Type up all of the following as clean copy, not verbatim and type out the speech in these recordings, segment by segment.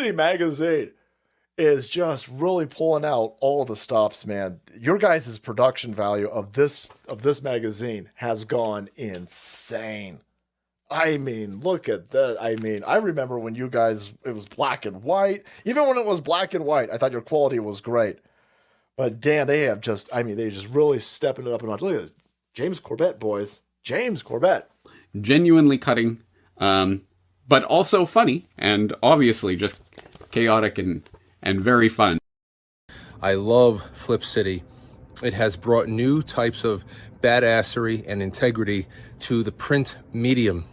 City magazine is just really pulling out all the stops, man. Your guys' production value of this magazine has gone insane. I mean, look at that. I mean, I remember when you guys, it was black and white. Even when it was black and white, I thought your quality was great. But damn, they have just, I mean, they just really stepping it up a notch. Look at this. James Corbett, boys. James Corbett. Genuinely cutting, but also funny, and obviously just chaotic and very fun. I love Flip City. It has brought new types of badassery and integrity to the print medium.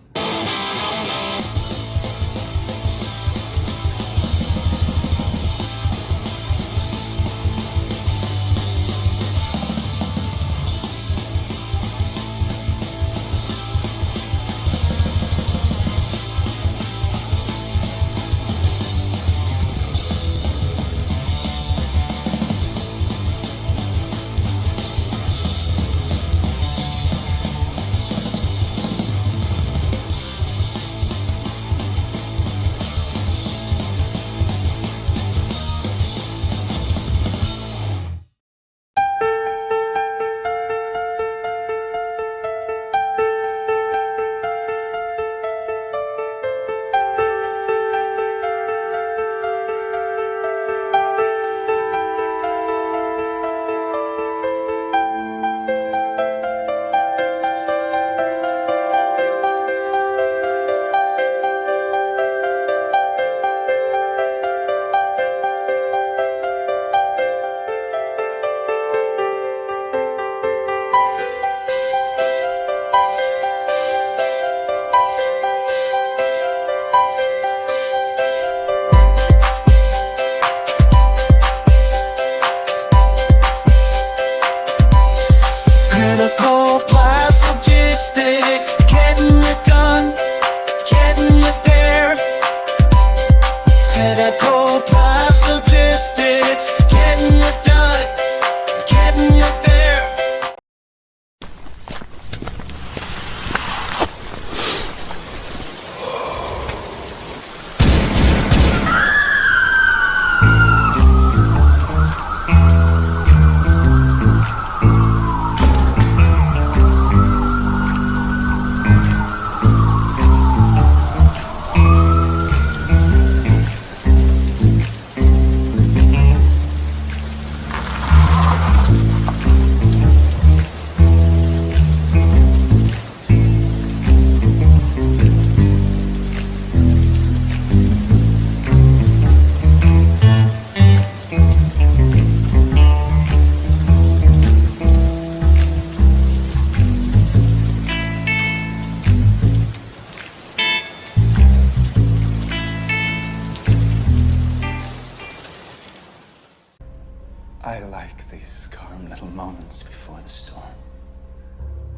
I like these calm little moments before the storm.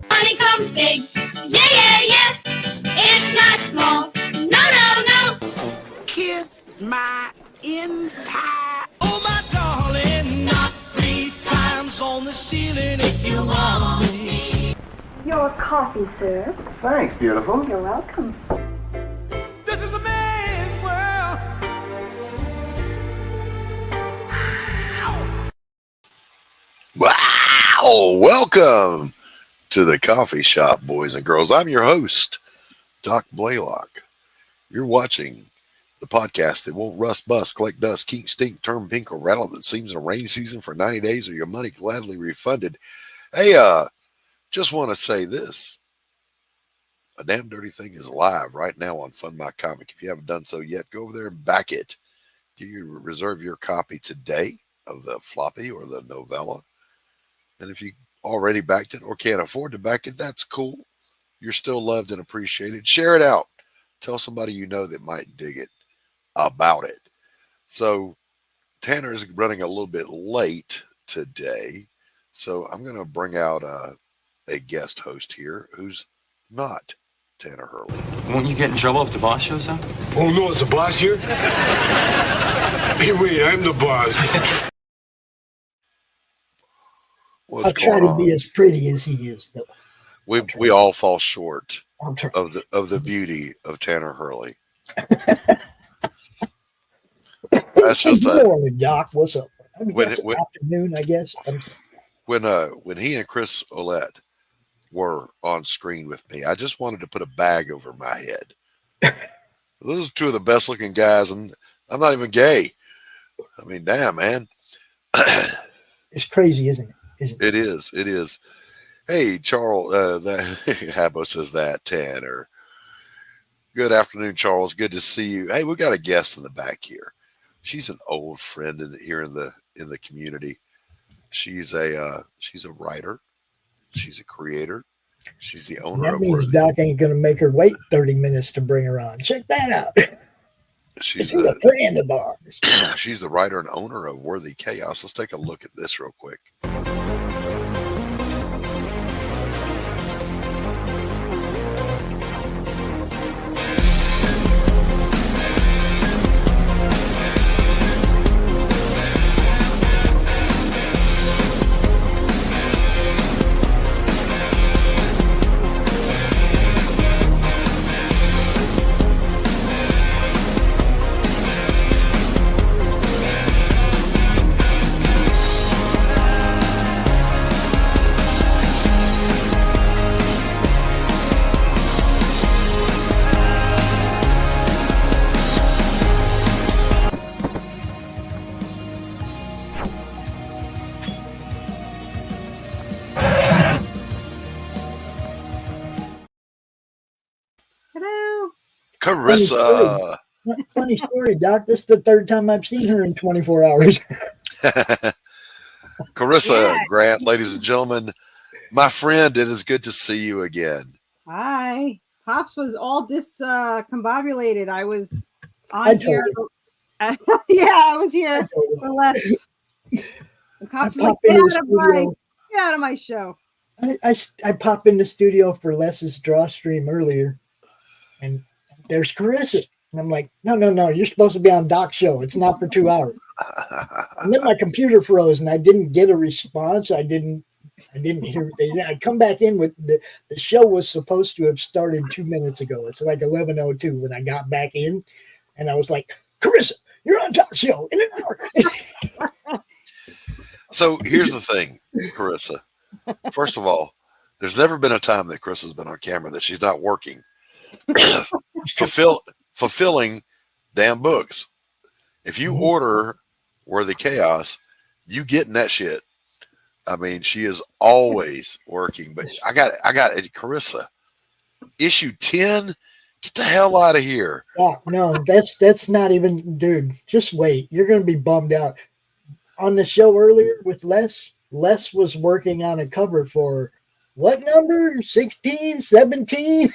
Money comes big, yeah, yeah, yeah. It's not small, no, no, no. Kiss my entire. Oh, my darling, not 3 times on the ceiling if you want me. Your coffee, sir. Thanks, beautiful. You're welcome. This is a man's world. Wow! Welcome to the coffee shop, boys and girls. I'm your host, Doc Blalock. You're watching the podcast that won't rust, bust, collect dust, kink, stink, turn pink, or rattle that seems in a rainy season for 90 days or your money gladly refunded. Hey, just want to say this. A Damn Dirty Thing is live right now on Fund My Comic. If you haven't done so yet, go over there and back it. Do you reserve your copy today of the floppy or the novella? And if you already backed it or can't afford to back it, that's cool. You're still loved and appreciated. Share it out. Tell somebody you know that might dig it about it. So Tanner is running a little bit late today. So I'm going to bring out a guest host here who's not Tanner Hurley. Won't you get in trouble if the boss shows up? Oh, no, it's the boss here? Hey, wait, I'm the boss. What's I'll try to be as pretty as he is, though. We all fall short of the beauty of Tanner Hurley. That's just good morning, Doc. What's up? I mean, when, that's when, afternoon, I guess. when he and Chris Olet were on screen with me, I just wanted to put a bag over my head. Those are two of the best looking guys, and I'm not even gay. I mean, damn, man. It's crazy, isn't it? It is. It is. Hey, Charles, Habbo says that, Tanner. Good afternoon, Charles. Good to see you. Hey, we got a guest in the back here. She's an old friend here in the community. She's a writer. She's a creator. She's the owner That of means Worthy. Doc ain't going to make her wait 30 minutes to bring her on. Check that out. She's a friend of ours. She's the writer and owner of Worthy Chaos. Let's take a look at this real quick. Corissa. Funny story, Doc. This is the third time I've seen her in 24 hours. Corissa Grant, ladies and gentlemen, my friend, it is good to see you again. Hi. Pops was all discombobulated. I was on here. Yeah, I was here for less. Pops like, get out of my show. I pop in the studio for Les's draw stream earlier, and there's Corissa. And I'm like, no, you're supposed to be on Doc's show. It's not for 2 hours. And then my computer froze and I didn't get a response. I didn't hear. I come back in with the show was supposed to have started 2 minutes ago. It's like 11:02 when I got back in, and I was like, Corissa, you're on Doc's show in an hour. So here's the thing, Corissa. First of all, there's never been a time that Chris has been on camera that she's not working. Fulfilling damn books. If you order Worthy Chaos, you getting that shit. I mean, she is always working. But I got it, Corissa. Issue 10. Get the hell out of here. Oh, no, that's not even, dude. Just wait. You're gonna be bummed out. On the show earlier with Les was working on a cover for what number? 16, 17?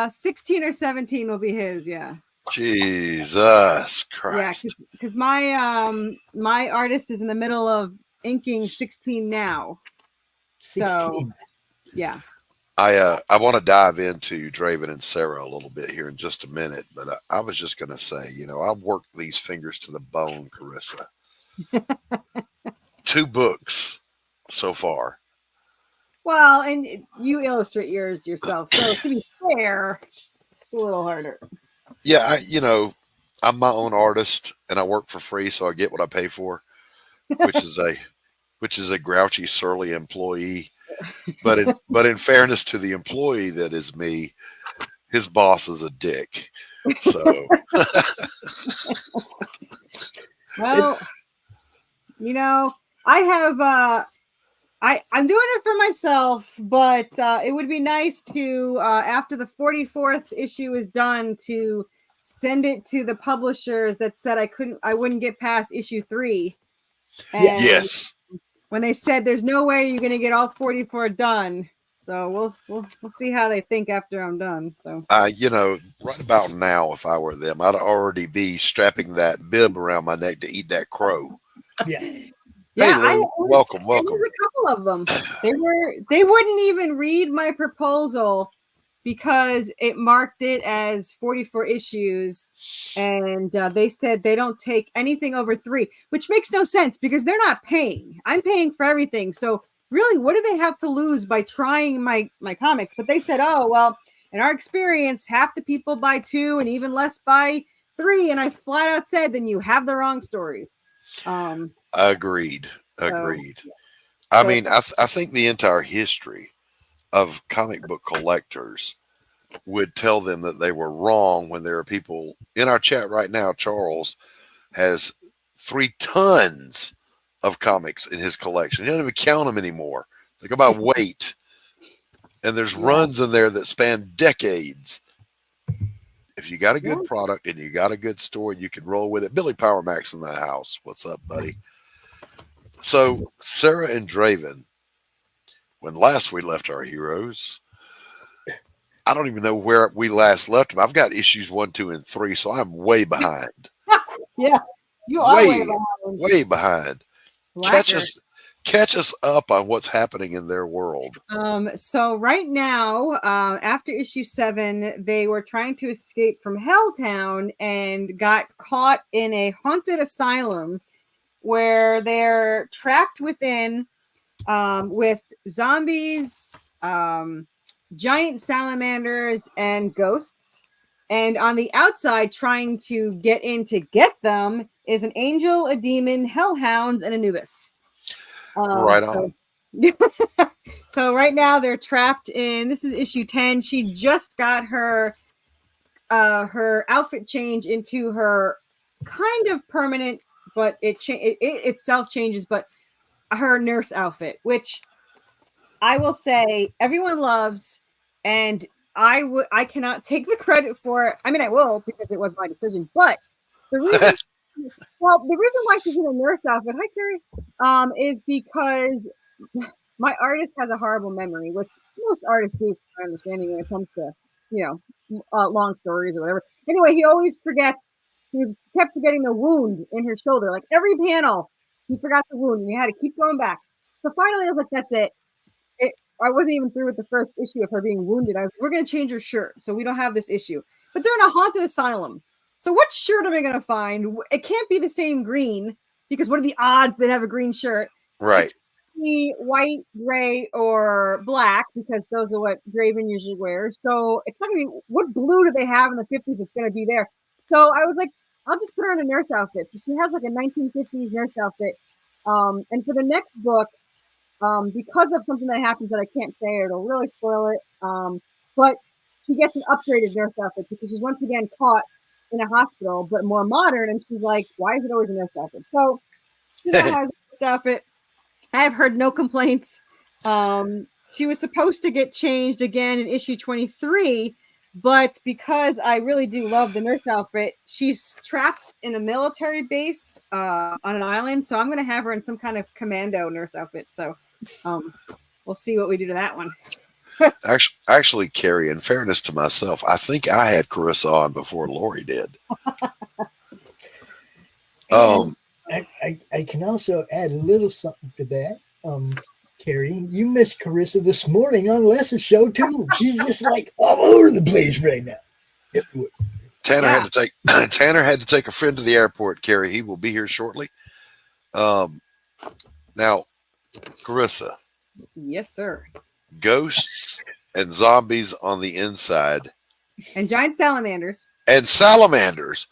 16 or 17 will be his, yeah. Jesus Christ. Yeah, because my artist is in the middle of inking 16 now. 16. So, yeah. I want to dive into Draven and Sarah a little bit here in just a minute, but I was just going to say, I've worked these fingers to the bone, Corissa. 2 books so far. Well, and you illustrate yours yourself, so to be fair, it's a little harder. Yeah, I'm my own artist, and I work for free, so I get what I pay for, which is a grouchy, surly employee. But in fairness to the employee that is me, his boss is a dick. So, well, I have. I'm doing it for myself, but it would be nice to, after the 44th issue is done, to send it to the publishers that said I wouldn't get past issue 3. And yes. When they said there's no way you're going to get all 44 done, so we'll see how they think after I'm done. So, right about now, if I were them, I'd already be strapping that bib around my neck to eat that crow. Yeah. Yeah, hey, welcome. There's a couple of them. They wouldn't even read my proposal because it marked it as 44 issues, and they said they don't take anything over 3, which makes no sense because they're not paying. I'm paying for everything. So really, what do they have to lose by trying my comics? But they said, oh, well, in our experience, half the people buy 2 and even less buy 3, and I flat out said, then you have the wrong stories. Agreed. I mean, I think the entire history of comic book collectors would tell them that they were wrong when there are people in our chat right now. Charles has 3 tons of comics in his collection. He doesn't even count them anymore. They go by weight. And there's runs in there that span decades. If you got a good product and you got a good story, you can roll with it. Billy Power Max in the house. What's up, buddy? So Sarah and Draven, when last we left our heroes, I don't even know where we last left them. I've got issues 1, 2, and 3, so I'm way behind. Yeah, you are way behind. Catch us up on what's happening in their world. So right now, after issue 7, they were trying to escape from Helltown and got caught in a haunted asylum where they're trapped within with zombies, giant salamanders, and ghosts. And on the outside, trying to get in to get them is an angel, a demon, hellhounds, and Anubis. Right on. So right now they're trapped in. This is issue 10. She just got her outfit change into her kind of permanent, but it itself changes. But her nurse outfit, which I will say everyone loves, and I cannot take the credit for it. I mean, I will because it was my decision. But the reason. Well, the reason why she's in a nurse outfit, hi Carrie, is because my artist has a horrible memory, which most artists do, from my understanding, when it comes to, long stories or whatever. Anyway, he always forgets. Kept forgetting the wound in her shoulder. Like every panel, he forgot the wound, and he had to keep going back. So finally, I was like, "That's it." I wasn't even through with the first issue of her being wounded. I was, "We're going to change her shirt, so we don't have this issue." But they're in a haunted asylum. So what shirt am I going to find? It can't be the same green, because what are the odds that have a green shirt? Right. Be white, gray, or black, because those are what Draven usually wears. So it's not going to be, what blue do they have in the 50s? It's going to be there. So I was like, I'll just put her in a nurse outfit. So she has like a 1950s nurse outfit. And for the next book, because of something that happens that I can't say, or it'll really spoil it. But she gets an upgraded nurse outfit because she's once again caught in a hospital, but more modern. And she's like, why is it always a nurse outfit? So she has a nurse outfit. I have heard no complaints. She was supposed to get changed again in issue 23, but because I really do love the nurse outfit, she's trapped in a military base on an island. So I'm going to have her in some kind of commando nurse outfit. So we'll see what we do to that one. Actually, Carrie, in fairness to myself, I think I had Corissa on before Laurie did. I can also add a little something to that. Carrie, you missed Corissa this morning on Les's show too. She's just like all over the place right now. Tanner had to take a friend to the airport. Carrie, he will be here shortly. Now, Corissa. Yes, sir. Ghosts and zombies on the inside, and giant salamanders. And salamanders.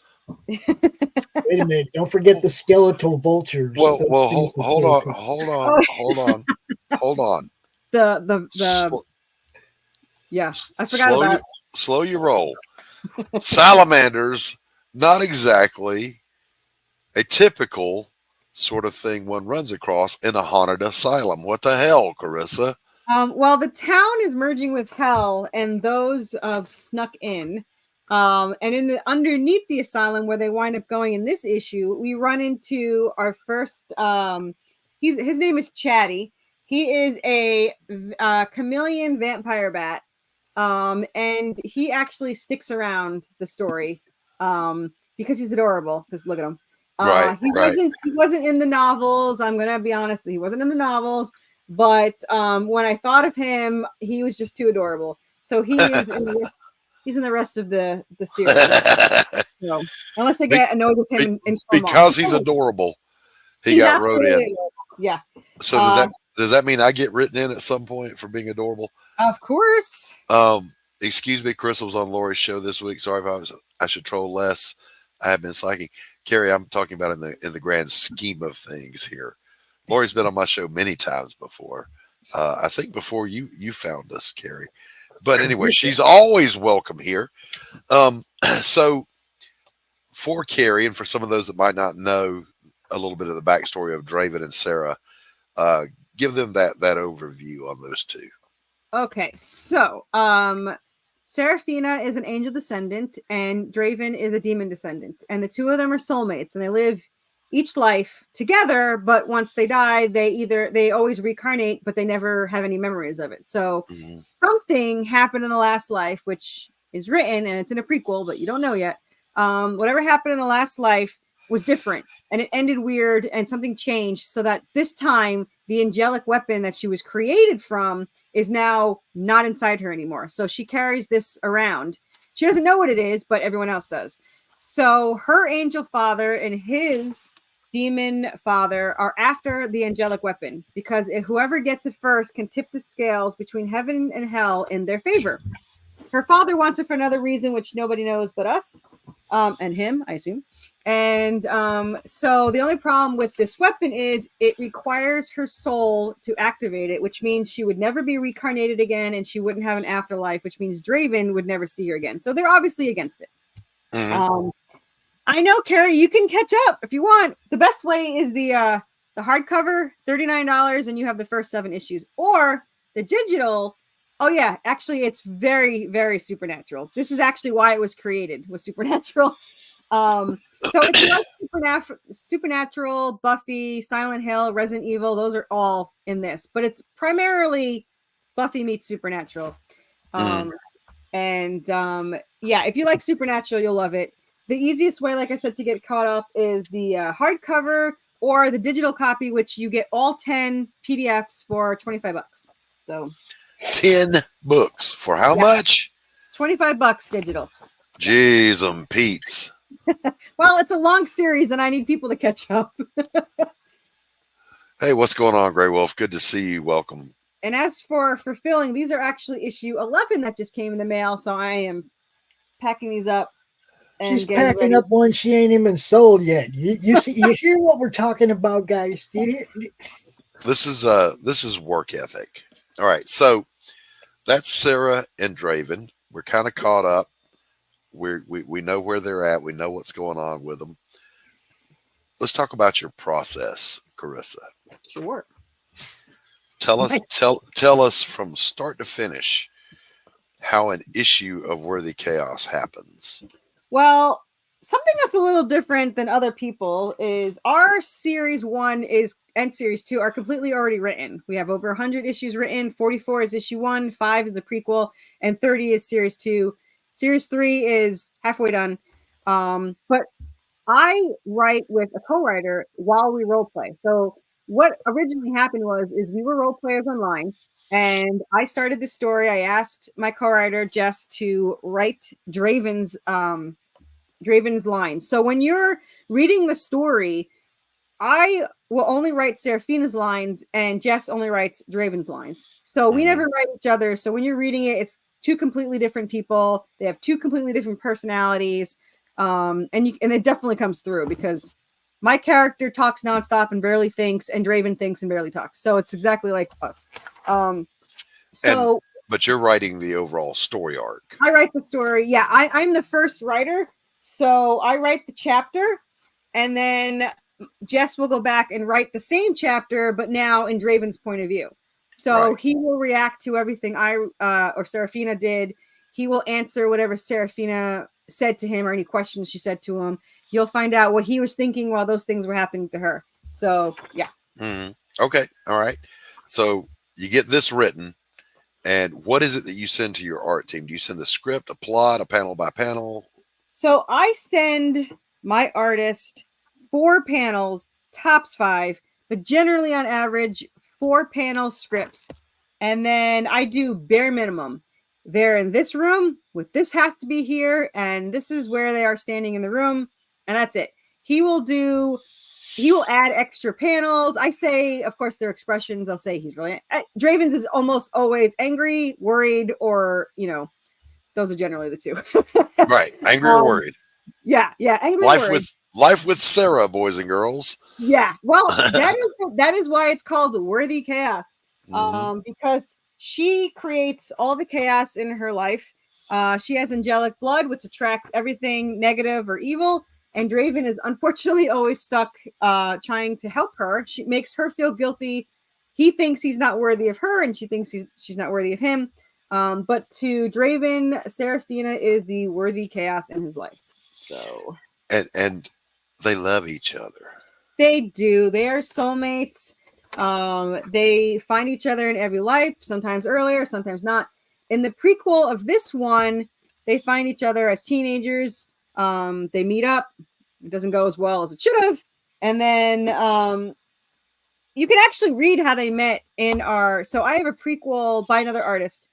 Wait a minute! Don't forget the skeletal vultures. Well, hold on. Yeah, I forgot about. Slow your roll. Salamanders, not exactly a typical sort of thing one runs across in a haunted asylum. What the hell, Corissa? Well, the town is merging with hell, and those snuck in. And underneath the asylum, where they wind up going in this issue, we run into our first. His name is Chatty. He is a chameleon vampire bat, and he actually sticks around the story because he's adorable. Just look at him. He wasn't in the novels. I'm gonna be honest. He wasn't in the novels. But when I thought of him, he was just too adorable. So he is he's in the rest of the series. So, unless I get annoyed with him because he's adorable, he got wrote in. Adorable. Yeah. So does that mean I get written in at some point for being adorable? Of course. Excuse me, Chris was on Laurie's show this week. Sorry if I should troll less. I have been slacking. Carrie, I'm talking about in the grand scheme of things here. Laurie's been on my show many times before. I think before you found us, Carrie. But anyway, she's always welcome here. So for Carrie, and for some of those that might not know a little bit of the backstory of Draven and Sarah, give them that overview on those two. Okay, so Seraphina is an angel descendant and Draven is a demon descendant, and the two of them are soulmates, and they live each life together, but once they die, they always reincarnate, but they never have any memories of it. So something happened in the last life, which is written, and it's in a prequel, but you don't know yet. Whatever happened in the last life was different, and it ended weird, and something changed so that this time the angelic weapon that she was created from is now not inside her anymore. So she carries this around. She doesn't know what it is, but everyone else does. So her angel father and his demon father are after the angelic weapon, because whoever gets it first can tip the scales between heaven and hell in their favor. Her father wants it for another reason, which nobody knows but us, and him, I assume. And so the only problem with this weapon is it requires her soul to activate it, which means she would never be reincarnated again, and she wouldn't have an afterlife, which means Draven would never see her again. So they're obviously against it. I know, Carrie, you can catch up if you want. The best way is the hardcover, $39, and you have the first 7 issues, or the digital. Oh yeah, actually, it's very, very supernatural. This is actually why it was created, was supernatural. So it's like supernatural, Buffy, Silent Hill, Resident Evil. Those are all in this, but it's primarily Buffy meets supernatural. Yeah, if you like supernatural, you'll love it. The easiest way, like I said, to get caught up is the hardcover or the digital copy, which you get all 10 PDFs for $25. So 10 books for how much? $25 digital. Jeez, Pete's. Well, it's a long series and I need people to catch up. Hey, what's going on, Grey Wolf? Good to see you. Welcome. And as for fulfilling, these are actually issue 11 that just came in the mail. So I am packing these up. She's packing up one she ain't even sold yet. You see, you hear what we're talking about, guys? Do you hear? This is work ethic. All right, so that's Sarah and Draven. We're kind of caught up. We know where they're at. We know what's going on with them. Let's talk about your process, Corissa. Sure. Tell us from start to finish how an issue of Worthy Chaos happens. Well, something that's a little different than other people is our series 1 and series 2 are completely already written. We have over 100 issues written. 44 is issue 1, 5 is the prequel, and 30 is series 2. Series 3 is halfway done. But I write with a co-writer while we role play. So what originally happened is we were role players online, and I started this story. I asked my co-writer Jess to write Draven's lines. So when you're reading the story, I will only write Seraphina's lines and Jess only writes Draven's lines. So we never write each other. So when you're reading it, it's 2 completely different people. They have 2 completely different personalities. And it definitely comes through because my character talks nonstop and barely thinks, and Draven thinks and barely talks. So it's exactly like us. But you're writing the overall story arc. I write the story. Yeah, I'm the first writer. So I write the chapter, and then Jess will go back and write the same chapter, but now in Draven's point of view. So he will react to everything or Seraphina did. He will answer whatever Seraphina said to him or any questions she said to him. You'll find out what he was thinking while those things were happening to her. So, yeah. Okay. All right. So you get this written, and what is it that you send to your art team? Do you send a script, a plot, a panel by panel? So I send my artist 4 panels, tops 5, but generally on average 4 panel scripts. And then I do bare minimum. They're in this room with this has to be here, and this is where they are standing in the room, and that's it. He will add extra panels. I say, of course, their expressions. I'll say he's really Draven's is almost always angry, worried, or those are generally the 2. Right, angry or worried. Yeah, angry words. Life with Sarah, boys and girls. Yeah, well, that is why it's called Worthy Chaos, because she creates all the chaos in her life. She has angelic blood, which attracts everything negative or evil. And Draven is unfortunately always stuck trying to help her. She makes her feel guilty. He thinks he's not worthy of her, and she thinks she's not worthy of him. But to Draven, Seraphina is the worthy chaos in his life. So and they love each other. They do. They are soulmates. They find each other in every life, sometimes earlier, sometimes not. In the prequel of this one, they find each other as teenagers. They meet up. It doesn't go as well as it should have. And then you can actually read how they met in our... So I have a prequel by another artist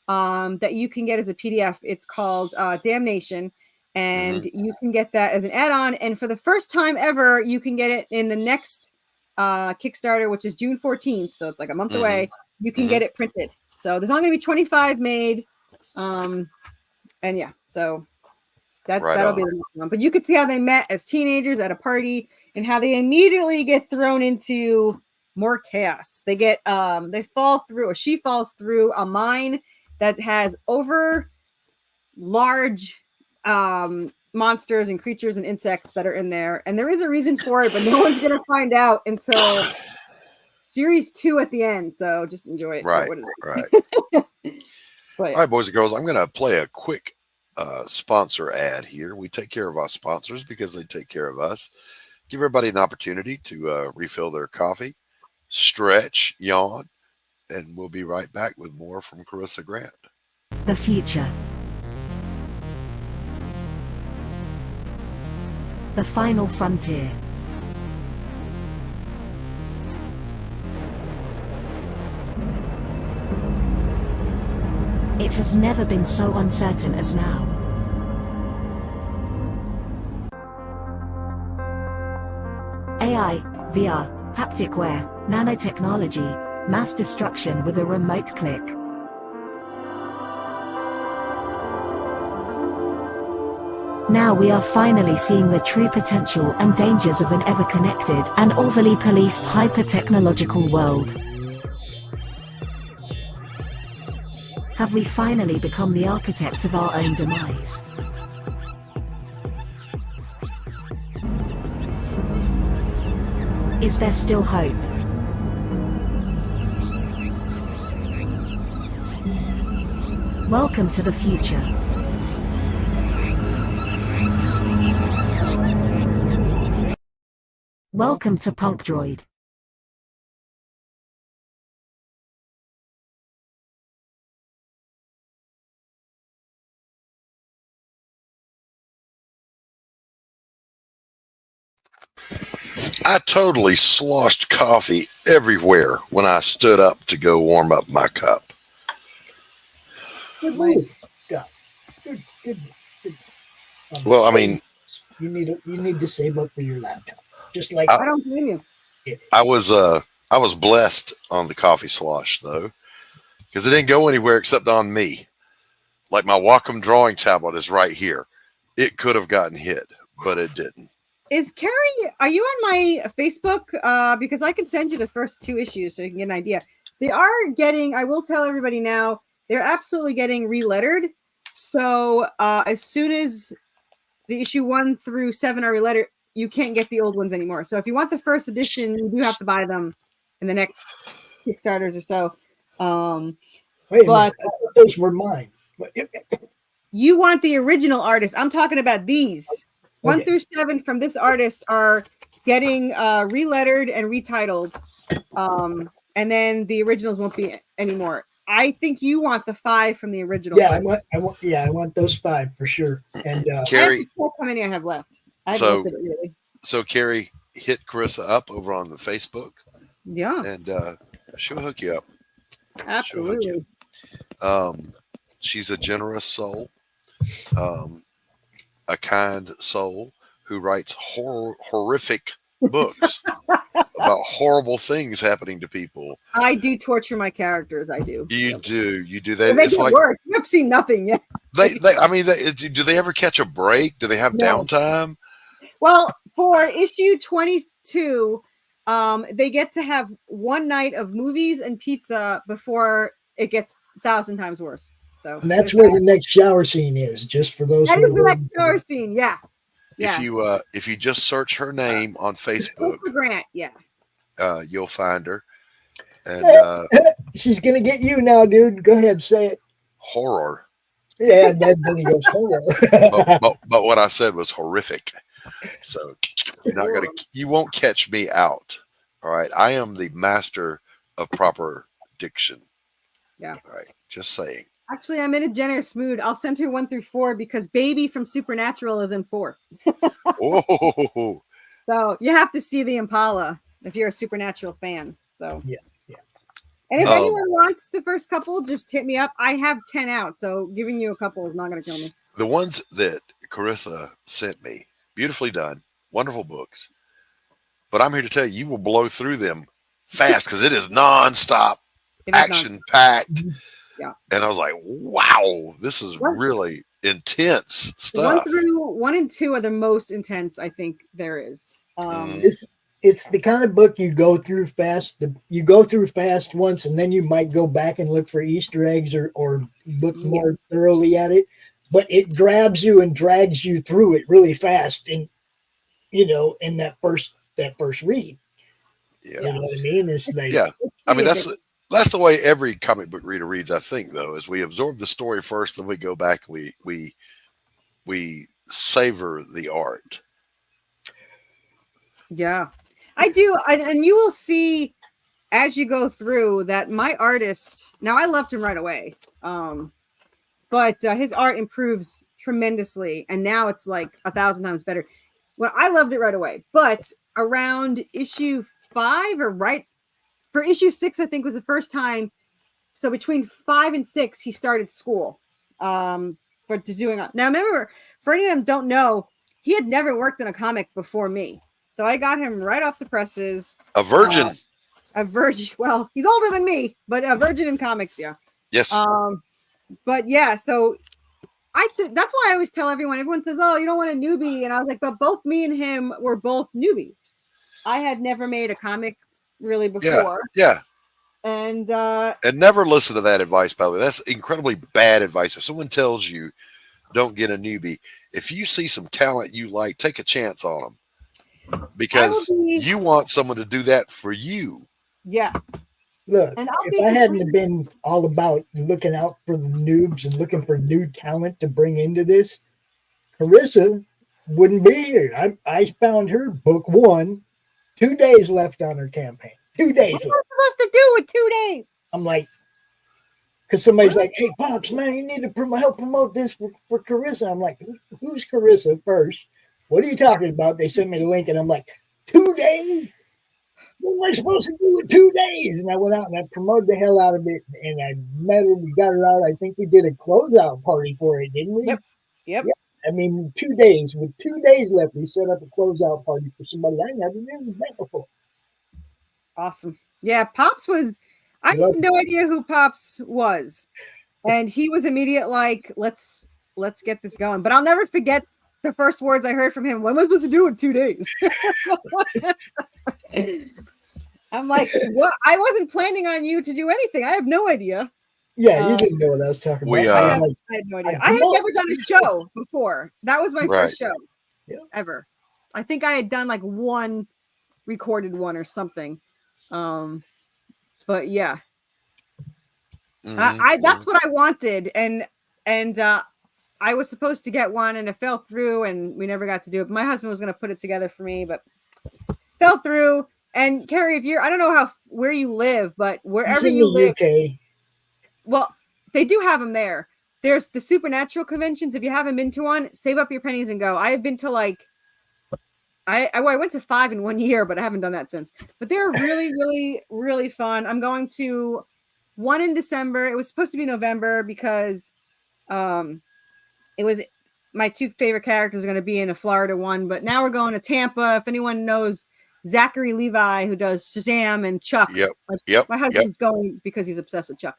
that you can get as a PDF. It's called Damnation. And you can get that as an add-on. And for the first time ever, you can get it in the next Kickstarter, which is June 14th. So it's like a month away. You can get it printed. So there's only going to be 25 made. And yeah, so that'll be the next one. But you could see how they met as teenagers at a party and how they immediately get thrown into more chaos. They get she falls through a mine that has over large monsters and creatures and insects that are in there, and there is a reason for it, but no one's gonna find out until series 2 at the end. So just enjoy it. Right. But, all right, boys and girls, I'm gonna play a quick sponsor ad here. We take care of our sponsors because they take care of us. Give everybody an opportunity to refill their coffee, stretch, yawn, and we'll be right back with more from Corissa Grant. The future. The final frontier. It has never been so uncertain as now. AI, VR, haptic wear, nanotechnology, mass destruction with a remote click. Now we are finally seeing the true potential and dangers of an ever-connected and overly policed hyper-technological world. Have we finally become the architect of our own demise? Is there still hope? Welcome to the future. Welcome to Punk Droid. I totally sloshed coffee everywhere when I stood up to go warm up my cup. Good move. Yeah. Good. Well, I mean, you need to save up for your laptop. Just like I don't blame you. I was blessed on the coffee slosh though, because it didn't go anywhere except on me. Like my Wacom drawing tablet is right here. It could have gotten hit, but it didn't. Is Carrie, are you on my Facebook? Because I can send you the first 2 issues so you can get an idea. They are getting, I will tell everybody now, they're absolutely getting relettered. So as soon as the issue 1 through 7 are relettered, you can't get the old ones anymore. So if you want the first edition, you do have to buy them in the next Kickstarters or so. Wait a minute, I thought those were mine. You want the original artist. I'm talking about these. 1 through 7 from this artist are getting relettered and retitled. And then the originals won't be anymore. I think you want the 5 from the original. Yeah, I want those 5 for sure. And Carrie, how many I have left. So Carrie, hit Corissa up over on the Facebook. Yeah. And she'll hook you up. Absolutely. She's a generous soul. A kind soul who writes horrific books about horrible things happening to people. I do torture my characters. I do. You do that. It's like worse. I've seen nothing yet. Do they ever catch a break? Do they have downtime? Well, for issue 22, they get to have one night of movies and pizza before it gets 1,000 times worse. So and that's where the next shower scene is, just for those. That is the next shower scene, yeah. If you just search her name on Facebook, Corissa Grant, you'll find her. And she's gonna get you now, dude. Go ahead, say it. Horror. Yeah, then he goes horror. but what I said was horrific. So you won't catch me out. All right. I am the master of proper diction. Yeah. All right. Just saying. Actually, I'm in a generous mood. I'll send her 1 through 4 because Baby from Supernatural is in 4. Oh. So you have to see the Impala if you're a Supernatural fan. So yeah. And if anyone wants the first couple, just hit me up. I have 10 out, so giving you a couple is not going to kill me. The ones that Corissa sent me, beautifully done, wonderful books. But I'm here to tell you, you will blow through them fast because it is nonstop, action-packed. Yeah. And I was like, wow, this is really intense stuff. 1 and 2 are the most intense I think there is. It's the kind of book you go through fast. You go through fast once, and then you might go back and look for Easter eggs or look more thoroughly at it. But it grabs you and drags you through it really fast, in that first read. Yeah. You know what I mean? It's like, I mean that's the way every comic book reader reads. I think though, is we absorb the story first, then we go back. We savor the art. Yeah. I do, and you will see as you go through that my artist. Now I loved him right away, but his art improves tremendously, and now it's like 1,000 times better. Well, I loved it right away, but around issue 5 for issue 6, I think was the first time. So between 5 and 6, he started school for doing. Now remember, for any of them don't know, he had never worked in a comic before me. So I got him right off the presses. A virgin. Well, he's older than me, but a virgin in comics, yeah. Yes. But yeah, so that's why I always tell everyone says, oh, you don't want a newbie. And I was like, but both me and him were both newbies. I had never made a comic really before. Yeah. And never listen to that advice, by the way. That's incredibly bad advice. If someone tells you don't get a newbie, if you see some talent you like, take a chance on them. Because you want someone to do that for you. Yeah. Look, if I hadn't been all about looking out for the noobs and looking for new talent to bring into this, Corissa wouldn't be here. I found her book 1, 2 days left on her campaign. 2 days. What am I supposed to do with 2 days? I'm like, because somebody's like, hey, Pops, man, you need to help promote this for Corissa. I'm like, who's Corissa first? What are you talking about? They sent me the link, and I'm like, 2 days? What am I supposed to do with 2 days? And I went out and I promoted the hell out of it, and I met her. We got her out. I think we did a closeout party for it, didn't we? Yep. Yeah. I mean, 2 days. With 2 days left, we set up a closeout party for somebody I never met before. Awesome. Yeah, Pops was. I had no idea who Pops was, and he was immediate. Like, let's get this going. But I'll never forget the first words I heard from him. What am I supposed to do in 2 days? I'm like, what? I wasn't planning on you to do anything. I have no idea. Yeah, you didn't know what I was talking about. I had no idea. I had never done a show before. That was my first show ever. I think I had done like one recorded one or something. But yeah, that's what I wanted. And I was supposed to get one, and it fell through, and we never got to do it. My husband was going to put it together for me, but fell through. And Carrie, I don't know where you live, but wherever you live, UK. Well, they do have them there. There's the Supernatural conventions. If you haven't been to one, save up your pennies and go. I have been to I went to 5 in 1 year, but I haven't done that since. But they're really, really, really fun. I'm going to one in December. It was supposed to be November because it was my 2 favorite characters are going to be in a Florida one, but now we're going to Tampa. If anyone knows Zachary Levi, who does Shazam and Chuck, yep. My husband's going because he's obsessed with Chuck.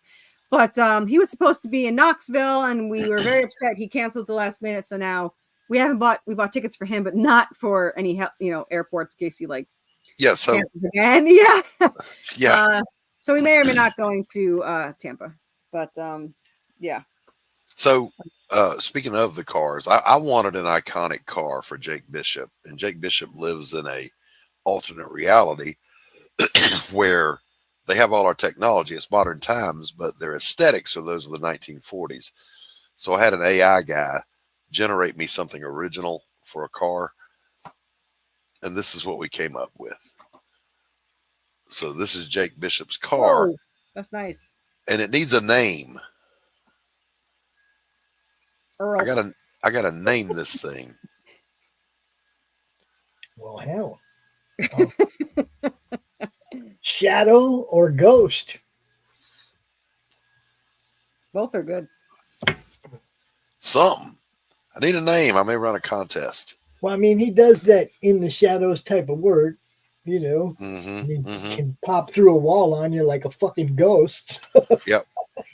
But he was supposed to be in Knoxville, and we were very upset. He canceled at the last minute, so now we bought tickets for him, but not for any airports in case he So again. yeah. So we may or may not going to Tampa, but yeah. So speaking of the cars, I wanted an iconic car for Jake Bishop, and Jake Bishop lives in a alternate reality where they have all our technology. It's modern times, but their aesthetics are those of the 1940s. So I had an AI guy generate me something original for a car, and this is what we came up with. So this is Jake Bishop's car. Oh, that's nice. And it needs a name. Earls. I gotta name this thing. Well, hell. Shadow or Ghost? Both are good. Something. I need a name. I may run a contest. Well, I mean, he does that in the shadows type of word, Mm-hmm, can pop through a wall on you like a fucking ghost. Yep.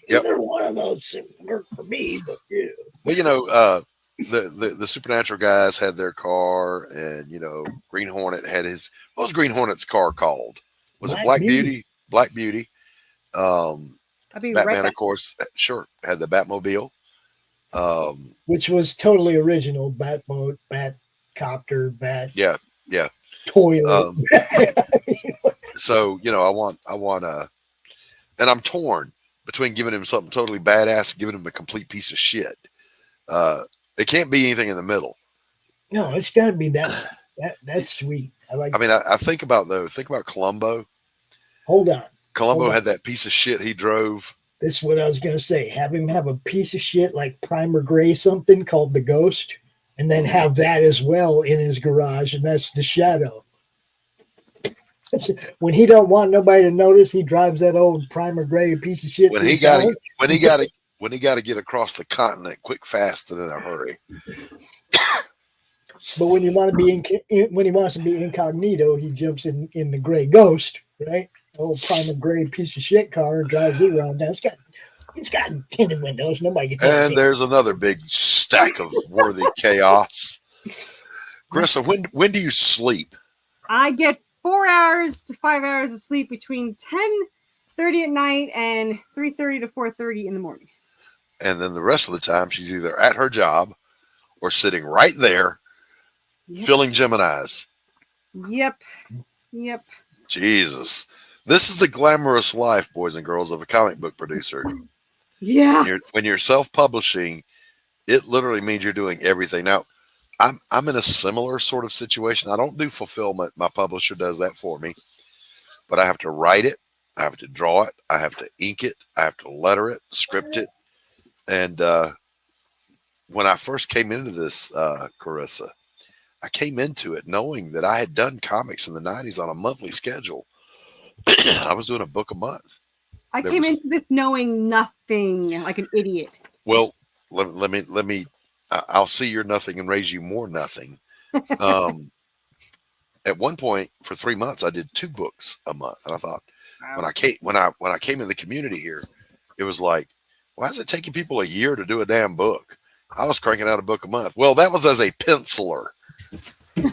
Either one of those work for me, but yeah. Well, the Supernatural guys had their car, and Green Hornet had his. What was Green Hornet's car called? Was it Black Beauty? Black Beauty. Batman, of course, sure, had the Batmobile. Which was totally original. Batboat, Batcopter, Yeah. Toilet. So I want and I'm torn between giving him something totally badass and giving him a complete piece of shit. It can't be anything in the middle. No, it's got to be that. That's sweet. I think about Columbo. Hold on. Columbo had that piece of shit he drove. This is what I was going to say. Have him have a piece of shit like primer gray something called the Ghost, and then have that as well in his garage, and that's the Shadow. When he don't want nobody to notice, he drives that old primer gray piece of shit. When he got to get across the continent quick, fast, and in a hurry. But when he wants to be incognito, he jumps in the gray Ghost, right? Old primer gray piece of shit car, and drives it around. Now it's got tinted windows. Nobody can. And there's another big stack of worthy chaos. Carissa, when do you sleep? I get 4 hours to 5 hours of sleep between 10:30 at night and 3:30 to 4:30 in the morning. And then the rest of the time, she's either at her job or sitting right there, filling Geminis. Yep. Jesus. This is the glamorous life, boys and girls, of a comic book producer. Yeah. When you're self-publishing, it literally means you're doing everything. Now, I'm in a similar sort of situation. I don't do fulfillment. My publisher does that for me. But I have to write it. I have to draw it. I have to ink it. I have to letter it, script it. And when I first came into this, Carissa, I came into it knowing that I had done comics in the 90s on a monthly schedule. I was doing a book a month. I came into this knowing nothing, like an idiot. Well, let me. I'll see your nothing and raise you more nothing. At one point, for 3 months, I did 2 books a month, and I thought, when I came in the community here, it was like, why is it taking people a year to do a damn book? I was cranking out a book a month. Well, that was as a penciler,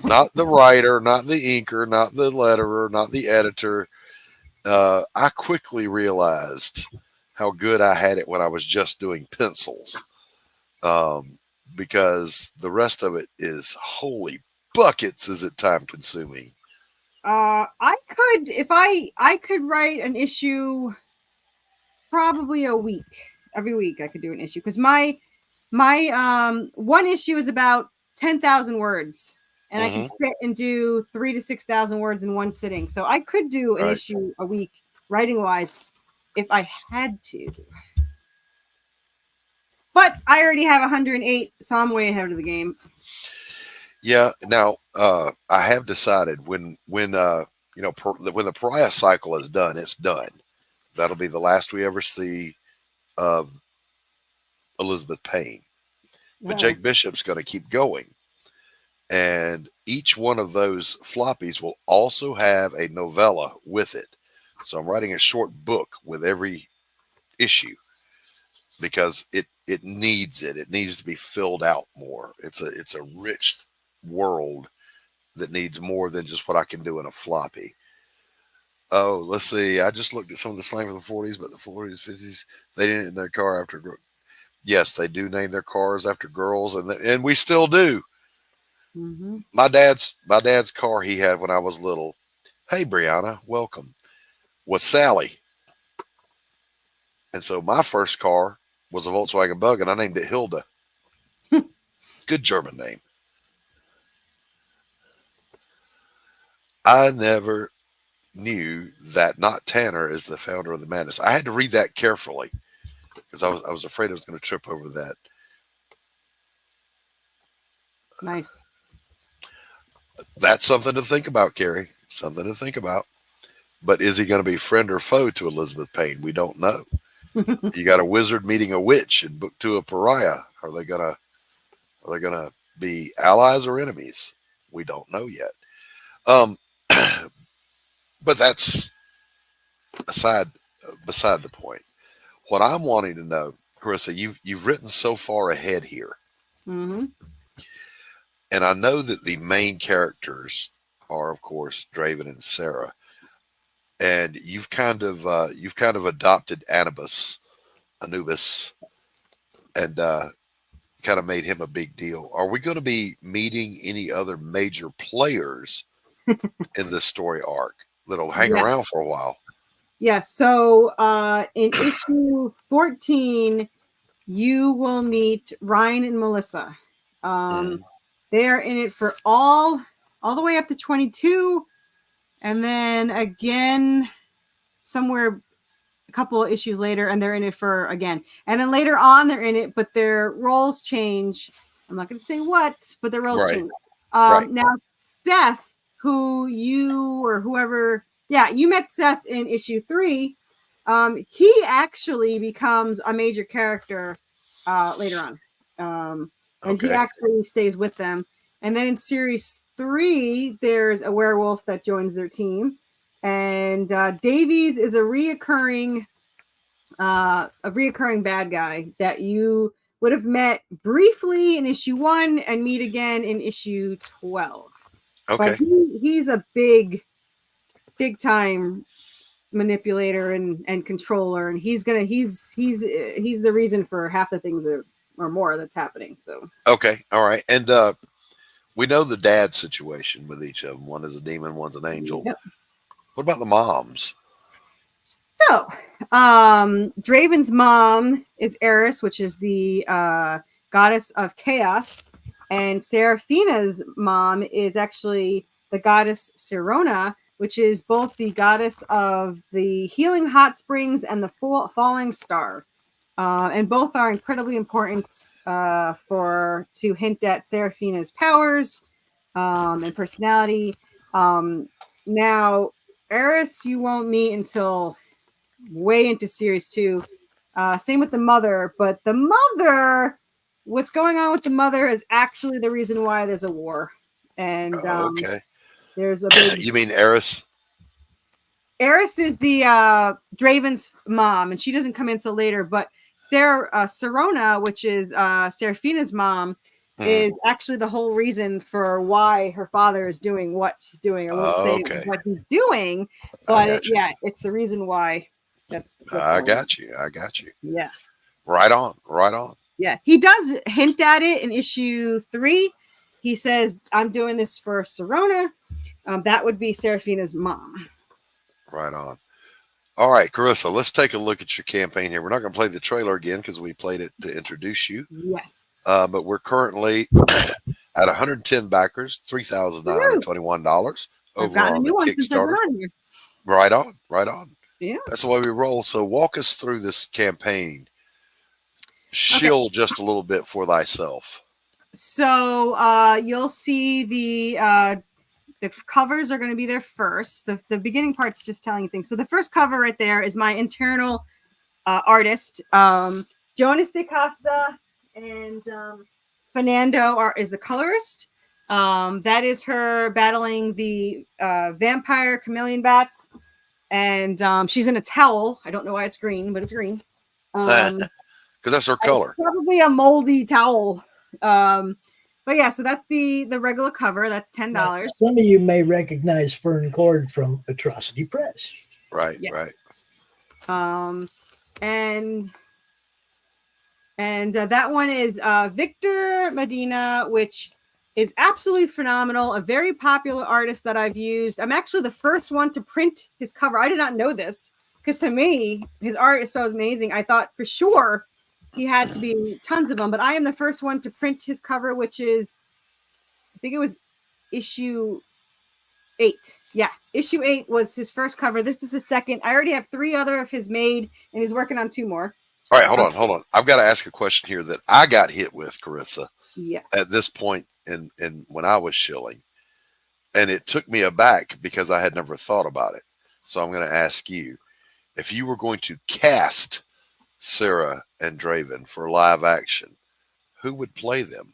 not the writer, not the inker, not the letterer, not the editor. I quickly realized how good I had it when I was just doing pencils, because the rest of it is holy buckets. Is it time consuming? I could, if I could write an issue probably a week. Every week I could do an issue because my one issue is about 10,000 words. And I can sit and do 3,000 to 6,000 words in one sitting. So I could do an issue a week, writing wise, if I had to. But I already have 108, so I'm way ahead of the game. Yeah. Now, I have decided when the Pariah cycle is done, it's done. That'll be the last we ever see of Elizabeth Payne. But Jake Bishop's going to keep going. And each one of those floppies will also have a novella with it. So I'm writing a short book with every issue. because it needs it. It needs to be filled out more. It's a rich world that needs more than just what I can do in a floppy. Oh, let's see. I just looked at some of the slang from the 40s, but the 40s, 50s, they didn't name their car after. Yes, they do name their cars after girls, and we still do. Mm-hmm. My dad's car he had when I was little. Hey, Brianna, welcome. Was Sally, and so my first car was a Volkswagen Bug, and I named it Hilda. Good German name. I never knew that not Tanner is the founder of the Madness. I had to read that carefully because I was afraid I was going to trip over that. Nice. That's something to think about, Carrie. Something to think about. But is he going to be friend or foe to Elizabeth Payne? We don't know. You got a wizard meeting a witch in book 2 of Pariah. Are they gonna be allies or enemies? We don't know yet. But that's beside the point. What I'm wanting to know, Corissa, you've written so far ahead here, Mm-hmm. and I know that the main characters are, of course, Draven and Sarah, and you've kind of adopted Anubis, and kind of made him a big deal. Are we going to be meeting any other major players in this story arc that'll hang around for a while? Yes. So in issue 14, you will meet Ryan and Melissa. They are in it for all the way up to 22, and then again somewhere a couple of issues later, and they're in it for again, and then later on they're in it, but their roles change. I'm not going to say what, but their roles change. Now, Seth, who you or whoever, you met Seth in issue 3. He actually becomes a major character later on. And he actually stays with them. And then in series 3, there's a werewolf that joins their team. And Davies is a reoccurring bad guy that you would have met briefly in issue 1 and meet again in issue 12. Okay. But he's a big time manipulator and controller, and he's the reason for half the things or more that's happening. So okay, all right, and we know the dad situation with each of them. One is a demon, one's an angel. Yep. What about the moms? So Draven's mom is Eris, which is the goddess of chaos, and Seraphina's mom is actually the goddess Sirona, which is both the goddess of the healing hot springs and the falling star. And both are incredibly important to hint at Seraphina's powers and personality. Now, Eris, you won't meet until way into series 2. Same with the mother, but the mother, what's going on with the mother is actually the reason why there's a war. And there's a big... You mean Eris? Eris is the Draven's mom, and she doesn't come in until later, but their Sirona, which is Seraphina's mom, is actually the whole reason for why her father is doing what she's doing. I won't say what he's doing, but it's the reason why. That's I got you. Yeah. Right on. Yeah. He does hint at it in issue 3. He says, I'm doing this for Sirona. That would be Seraphina's mom. Right on. All right, Corissa, let's take a look at your campaign here. We're not going to play the trailer again because we played it to introduce you. Yes. But we're currently at 110 backers, $3,921 over on the Kickstarter. Right on. Yeah. That's the way we roll. So walk us through this campaign. Shill just a little bit for thyself. So you'll see the covers are going to be there first. The beginning part's just telling you things. So the first cover right there is my internal artist, Jonas de Costa, and Fernando is the colorist. That is her battling the vampire chameleon bats, and she's in a towel. I don't know why it's green, but it's green. Because that's her color. Probably a moldy towel. But yeah, so that's the regular cover. That's $10. Some of you may recognize Fern Cord from Atrocity Press. Right, Yes. right. And that one is Victor Medina, which is absolutely phenomenal. A very popular artist that I've used. I'm actually the first one to print his cover. I did not know this because to me, his art is so amazing. I thought for sure he had to be tons of them, but I am the first one to print his cover, which is, I think it was issue 8. Yeah, issue 8 was his first cover. This is his second. I already have 3 other of his made, and he's working on 2 more. All right, hold on. I've got to ask a question here that I got hit with, Corissa. Yes. At this point in when I was shilling, and it took me aback because I had never thought about it. So I'm going to ask you, if you were going to cast Sarah and Draven for live action, who would play them?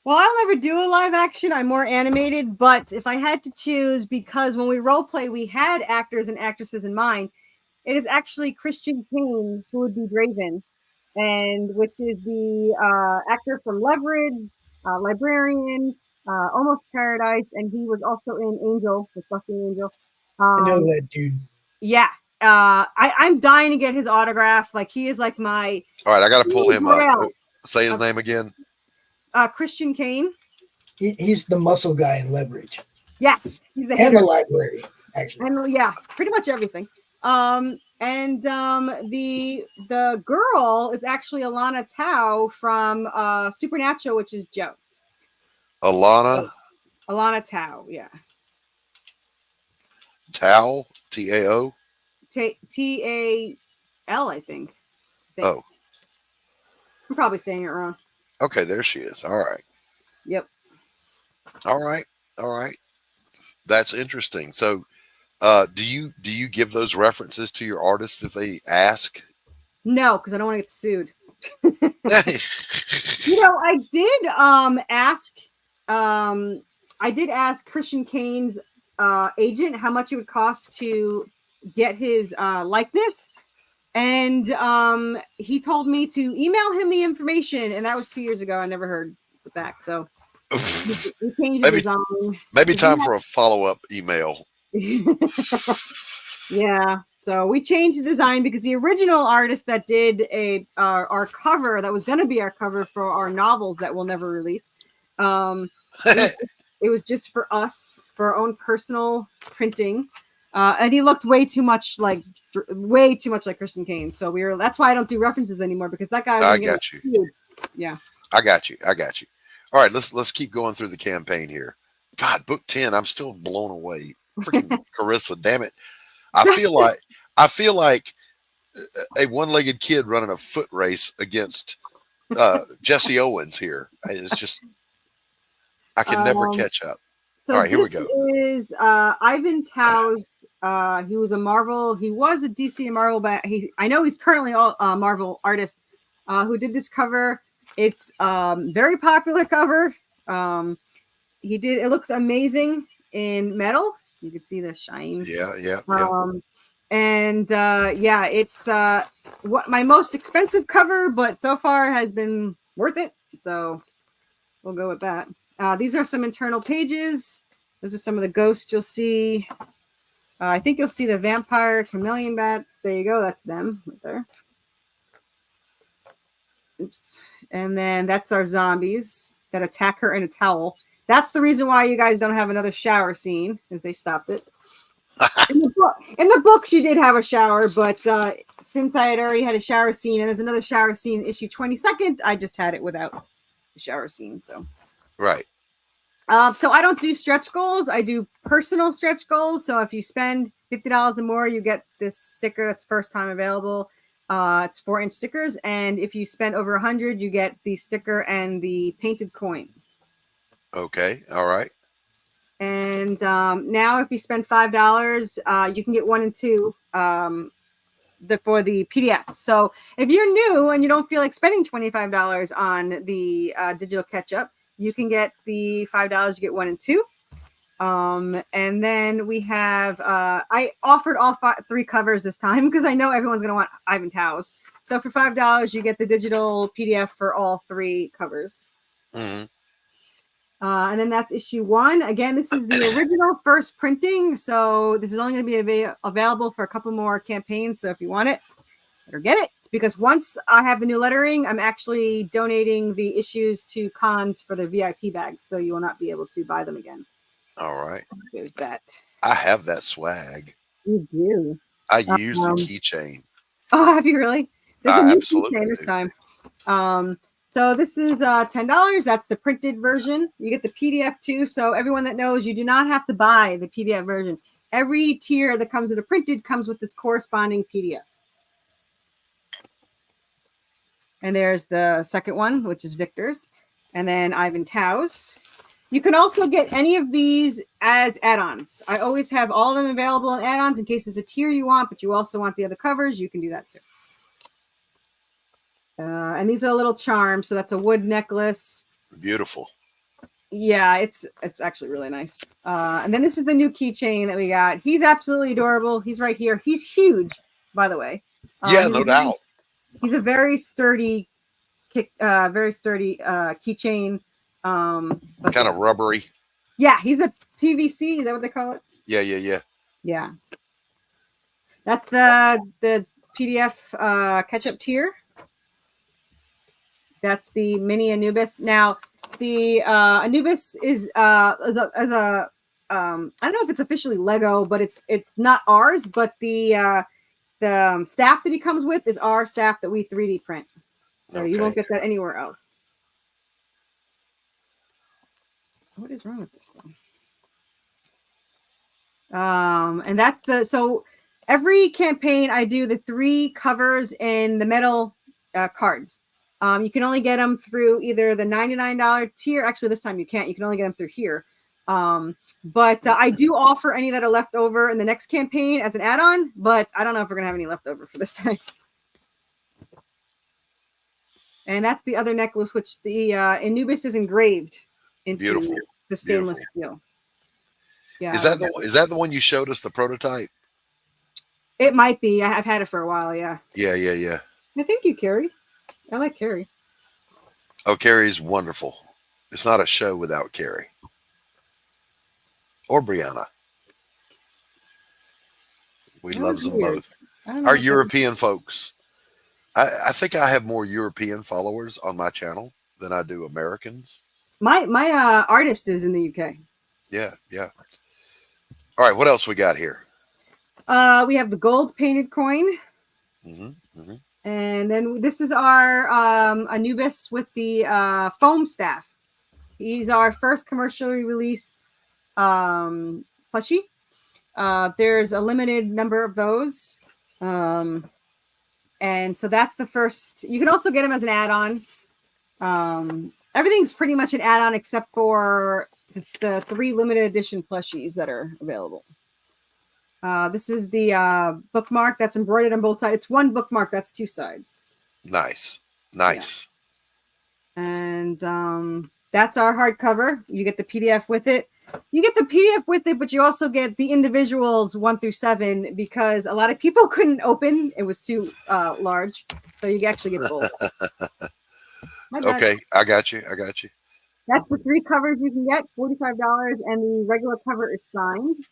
Well, I'll never do a live action. I'm more animated, but if I had to choose, because when we role play, we had actors and actresses in mind. It is actually Christian Kane who would be Draven, and which is the actor from Leverage, Librarian, Almost Paradise, and he was also in Angel, the fucking Angel. I know that dude. Yeah. I'm dying to get his autograph. Like, he is like my. All right, I got to pull him up. Say his name again. Christian Kane. He's the muscle guy in Leverage. Yes, he's the and the library, actually. And yeah, pretty much everything. The girl is actually Alana Tao from Supernatural, which is Joe. Alana Tao, yeah. Tao, T-A-O? T-A-L, I think. Oh. I'm probably saying it wrong. Okay, there she is. All right. Yep. All right. That's interesting. So, do you give those references to your artists if they ask? No, because I don't want to get sued. I did ask Christian Kane's agent how much it would cost to get his likeness, and he told me to email him the information, and that was 2 years ago. I never heard it back, so we changed the design. Maybe time for a follow-up email. Yeah, so we changed the design because the original artist that did our cover, that was going to be our cover for our novels that we'll never release, it was just for us, for our own personal printing, and he looked way too much like Christian Kane. So that's why I don't do references anymore, because that guy. I got you. Huge. Yeah, I got you. All right, let's keep going through the campaign here. God, book 10. I'm still blown away. Freaking Corissa, damn it! I feel like a one-legged kid running a foot race against Jesse Owens here. It's just I can never catch up. So all right, here we go. Is Ivan Tao? He was a Marvel. He was a DC and Marvel, but I know he's currently a Marvel artist who did this cover. It's very popular cover. It looks amazing in metal. You can see the shine. Yeah. It's what my most expensive cover, but so far has been worth it. So we'll go with that. These are some internal pages. This is some of the ghosts you'll see. I think you'll see the vampire chameleon bats. There you go. That's them right there. Oops. And then that's our zombies that attack her in a towel. That's the reason why you guys don't have another shower scene, is they stopped it. In the book, she did have a shower, but since I had already had a shower scene, and there's another shower scene, issue 22nd, I just had it without the shower scene. So, right. So I don't do stretch goals. I do personal stretch goals. So if you spend $50 or more, you get this sticker that's first time available. It's 4-inch stickers, and if you spend over 100, you get the sticker and the painted coin. Okay, all right. And now, if you spend $5, you can get 1 and 2 for the PDF. So if you're new and you don't feel like spending $25 on the digital catch-up, you can get the $5. You get 1 and 2. And then we have I offered all 3 covers this time because I know everyone's going to want Ivan Tao's. So for $5, you get the digital PDF for all 3 covers. Mm-hmm. And then that's issue 1. Again, this is the original first printing. So this is only going to be available for a couple more campaigns. So if you want it, better get it. Because once I have the new lettering, I'm actually donating the issues to cons for their VIP bags. So you will not be able to buy them again. All right. There's that. I have that swag. You do. I use the keychain. Oh, have you really? There's a new keychain this do. time. So this is $10. That's the printed version. You get the PDF too. So everyone that knows, you do not have to buy the PDF version. Every tier that comes with a printed comes with its corresponding PDF. And there's the second one, which is Victor's. And then Ivan Tau's. You can also get any of these as add-ons. I always have all of them available in add-ons in case it's a tier you want, but you also want the other covers. You can do that too. And these are a little charm. So that's a wood necklace. Beautiful. Yeah, it's actually really nice. And then this is the new keychain that we got. He's absolutely adorable. He's right here. He's huge, by the way. Yeah, no doubt. He's a very sturdy keychain. Kind of rubbery. Yeah, he's the PVC. Is that what they call it? Yeah. Yeah. That's the PDF catch-up tier. That's the mini Anubis. Now, the Anubis is I don't know if it's officially Lego, but it's not ours. But the staff that he comes with is our staff that we 3D print. So you won't get that anywhere else. What is wrong with this thing? And that's so every campaign I do the 3 covers in the metal cards. You can only get them through either the $99 tier. Actually, this time you can't. You can only get them through here. But I do offer any that are left over in the next campaign as an add-on, but I don't know if we're going to have any left over for this time. And that's the other necklace, which the Anubis is engraved into the stainless steel. Yeah. Is that the one you showed us, the prototype? It might be. I've had it for a while, yeah. Yeah. I thank you, Carrie. I like Carrie. Oh, Carrie's wonderful. It's not a show without Carrie. Or Brianna. We love them both. Our European folks. I think I have more European followers on my channel than I do Americans. My artist is in the UK. Yeah. All right, what else we got here? We have the gold painted coin. And then this is our Anubis with the foam staff. He's our first commercially released plushie. There's a limited number of those. And so that's the first. You can also get him as an add-on. Everything's pretty much an add-on except for the 3 limited edition plushies that are available. This is the bookmark that's embroidered on both sides. It's one bookmark. That's 2 sides. Nice. Yeah. And that's our hardcover. You get the PDF with it. But you also get the individuals 1 through 7 because a lot of people couldn't open. It was too large. So you actually get both. Okay, I got you. That's the 3 covers you can get, $45, and the regular cover is signed.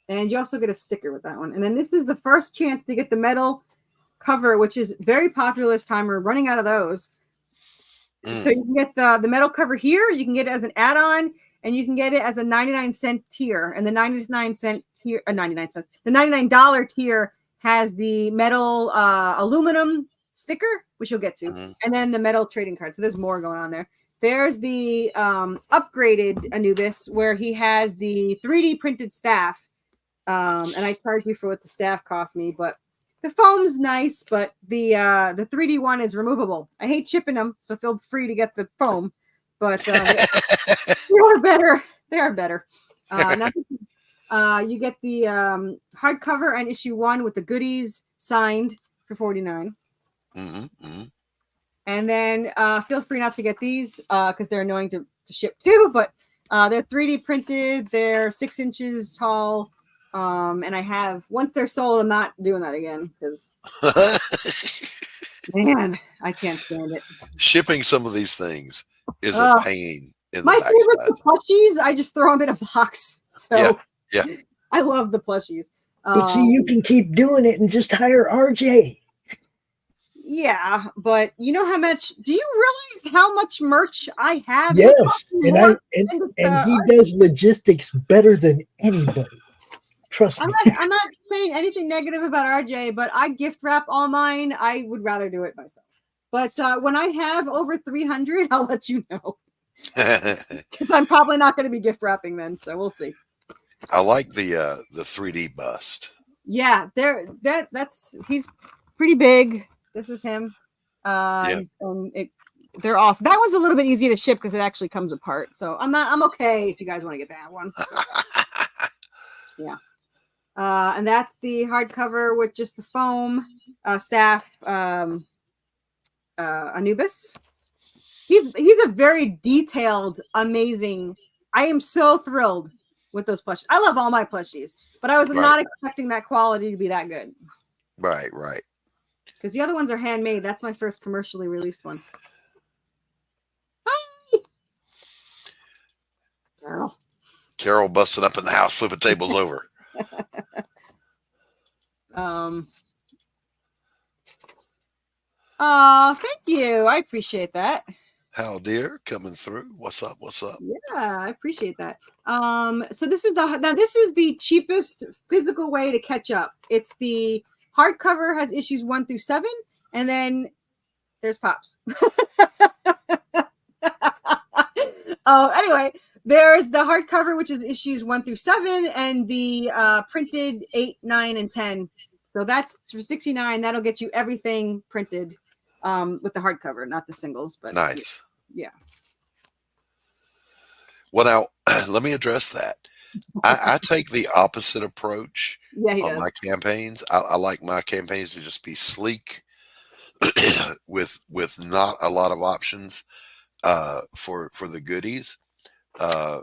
And you also get a sticker with that one. And then this is the first chance to get the metal cover, which is very popular this time. We're running out of those. So you can get the metal cover here. You can get it as an add-on, and you can get it as a 99-cent tier. And the 99-cent tier, the $99 tier has the metal aluminum sticker, which you'll get to, and then the metal trading card. So there's more going on there. There's the upgraded Anubis where he has the 3D printed staff. And I charge you for what the staff cost me, but the foam's nice, but the 3D one is removable. I hate shipping them, so feel free to get the foam, but they are better. They are better. You get the hardcover and issue 1 with the goodies signed for $49. And then feel free not to get these because they're annoying to ship too, but they're 3D printed. They're 6 inches tall. And I have, once they're sold, I'm not doing that again because, man, I can't stand it. Shipping some of these things is a pain in my the favorite backside. plushies, I just throw them in a box. So Yeah. I love the plushies. But see, you can keep doing it and just hire RJ. Yeah, but you know how much? Do you realize how much merch I have? Yes, and he does logistics better than anybody. Trust me. I'm not saying anything negative about RJ, but I gift wrap all mine. I would rather do it myself. But when I have over 300, I'll let you know. Because I'm probably not going to be gift wrapping then, so we'll see. I like the 3D bust. Yeah, that's he's pretty big. This is him. And they're awesome. That one's a little bit easy to ship because it actually comes apart. So I'm okay if you guys want to get that one. Yeah. And that's the hardcover with just the foam staff Anubis. He's a very detailed, amazing. I am so thrilled with those plushies. I love all my plushies, but I was not expecting that quality to be that good. Right. Because the other ones are handmade. That's my first commercially released one. Hi. Carol busting up in the house, flipping tables over. Oh, thank you. I appreciate that. How dear, coming through. What's up? Yeah, I appreciate that. So this is the cheapest physical way to catch up. It's the hardcover, has issues 1 through 7, and then there's Pops. Anyway, there's the hardcover, which is issues 1 through 7, and the printed 8, 9, and 10. So that's for $69. That'll get you everything printed with the hardcover, not the singles. But nice. Yeah. Well, now let me address that. I take the opposite approach on my campaigns. I like my campaigns to just be sleek, with not a lot of options for the goodies. I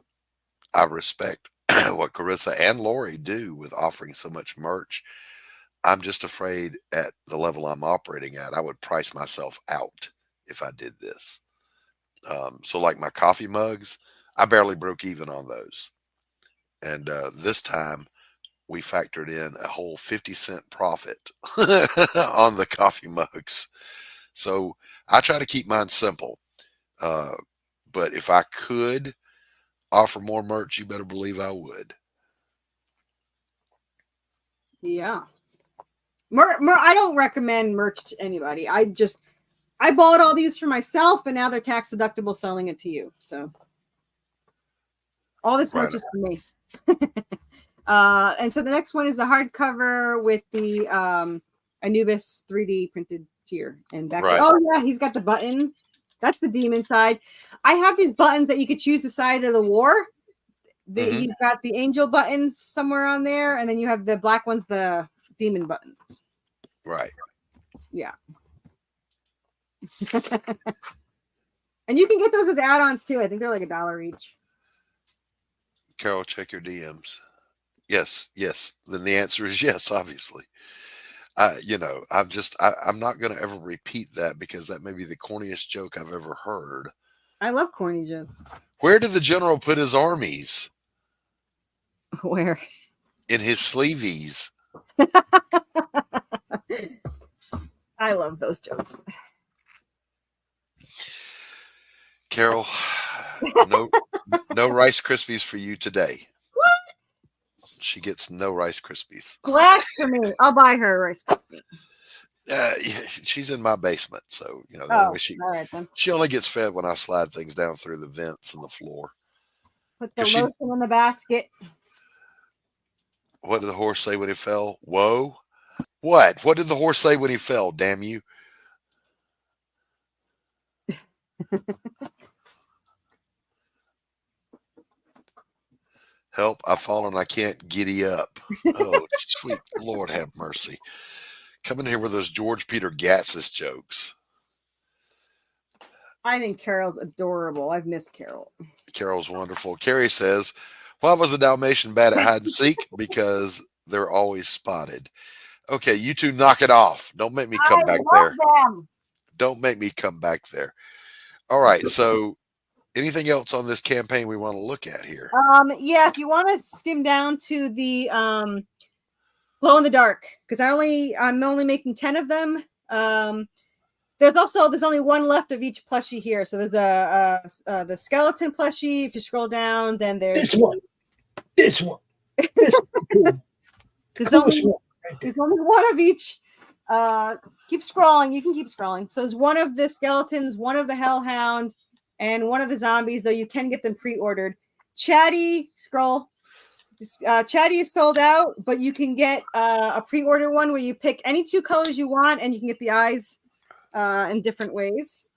respect what Corissa and Laurie do with offering so much merch. I'm just afraid at the level I'm operating at, I would price myself out if I did this. So like my coffee mugs, I barely broke even on those. And this time we factored in a whole 50-cent profit on the coffee mugs. So I try to keep mine simple. But if I could offer more merch, you better believe I would. Yeah. I don't recommend merch to anybody. I bought all these for myself, and now they're tax deductible selling it to you. So all this merch is for me. And so the next one is the hardcover with the Anubis 3D printed tier. And back oh yeah, he's got the buttons. That's the demon side. I have these buttons that you could choose the side of the war. You've got the angel buttons somewhere on there, and then you have the black ones, the demon buttons. Right. Yeah. And you can get those as add-ons too. I think they're like $1 each. Carol, check your DMs. Yes. Then the answer is yes, obviously. I'm not going to ever repeat that because that may be the corniest joke I've ever heard. I love corny jokes. Where did the general put his armies? Where? In his sleeveys. I love those jokes. Carol, no Rice Krispies for you today. What? She gets no Rice Krispies. Blasphemy. I'll buy her a Rice Krispie. She's in my basement, so all right, then. She only gets fed when I slide things down through the vents in the floor. Put the lotion in the basket. What did the horse say when he fell? Whoa. What? What did the horse say when he fell? Damn you. Help, I've fallen. I can't giddy up. Oh, sweet Lord have mercy. Come in here with those George Peter Gatsis jokes. I think Carol's adorable. I've missed Carol. Carol's wonderful. Carrie says, Why was the Dalmatian bad at hide and seek? Because they're always spotted. Okay, you two knock it off. Don't make me come back there. Them. Don't make me come back there. All right, so anything else on this campaign we want to look at here? Yeah, if you want to skim down to the glow in the dark, because I'm only making 10 of them. There's only one left of each plushie here. So there's the skeleton plushie. If you scroll down, then there's this one. There's only one of each. Keep scrolling. You can keep scrolling. So there's one of the skeletons, one of the hellhound, and one of the zombies, though you can get them pre-ordered. Chatty, scroll. Chatty is sold out, but you can get a pre-order one where you pick any 2 colors you want, and you can get the eyes in different ways.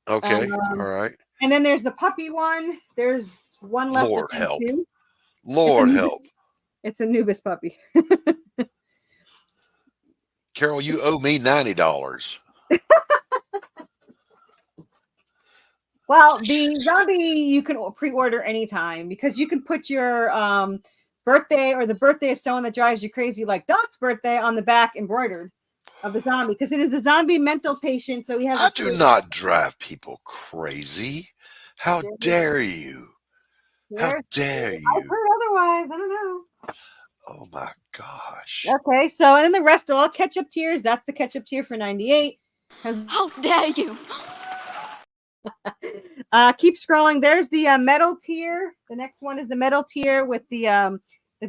Okay, all right. And then there's the puppy one. There's one left. Lord help. Lord help. It's a Nubis puppy. Carol, you owe me $90. Well, the zombie you can pre-order anytime because you can put your birthday or the birthday of someone that drives you crazy, like Doc's birthday, on the back embroidered of the zombie because it is a zombie mental patient. So he has. I do not drive people crazy. How dare you? How dare you? I've heard otherwise. I don't know. Oh my gosh. Okay, so and then the rest are all ketchup tiers. That's the ketchup tier for 98. How dare you? Keep scrolling. There's the metal tier. The next one is the metal tier with the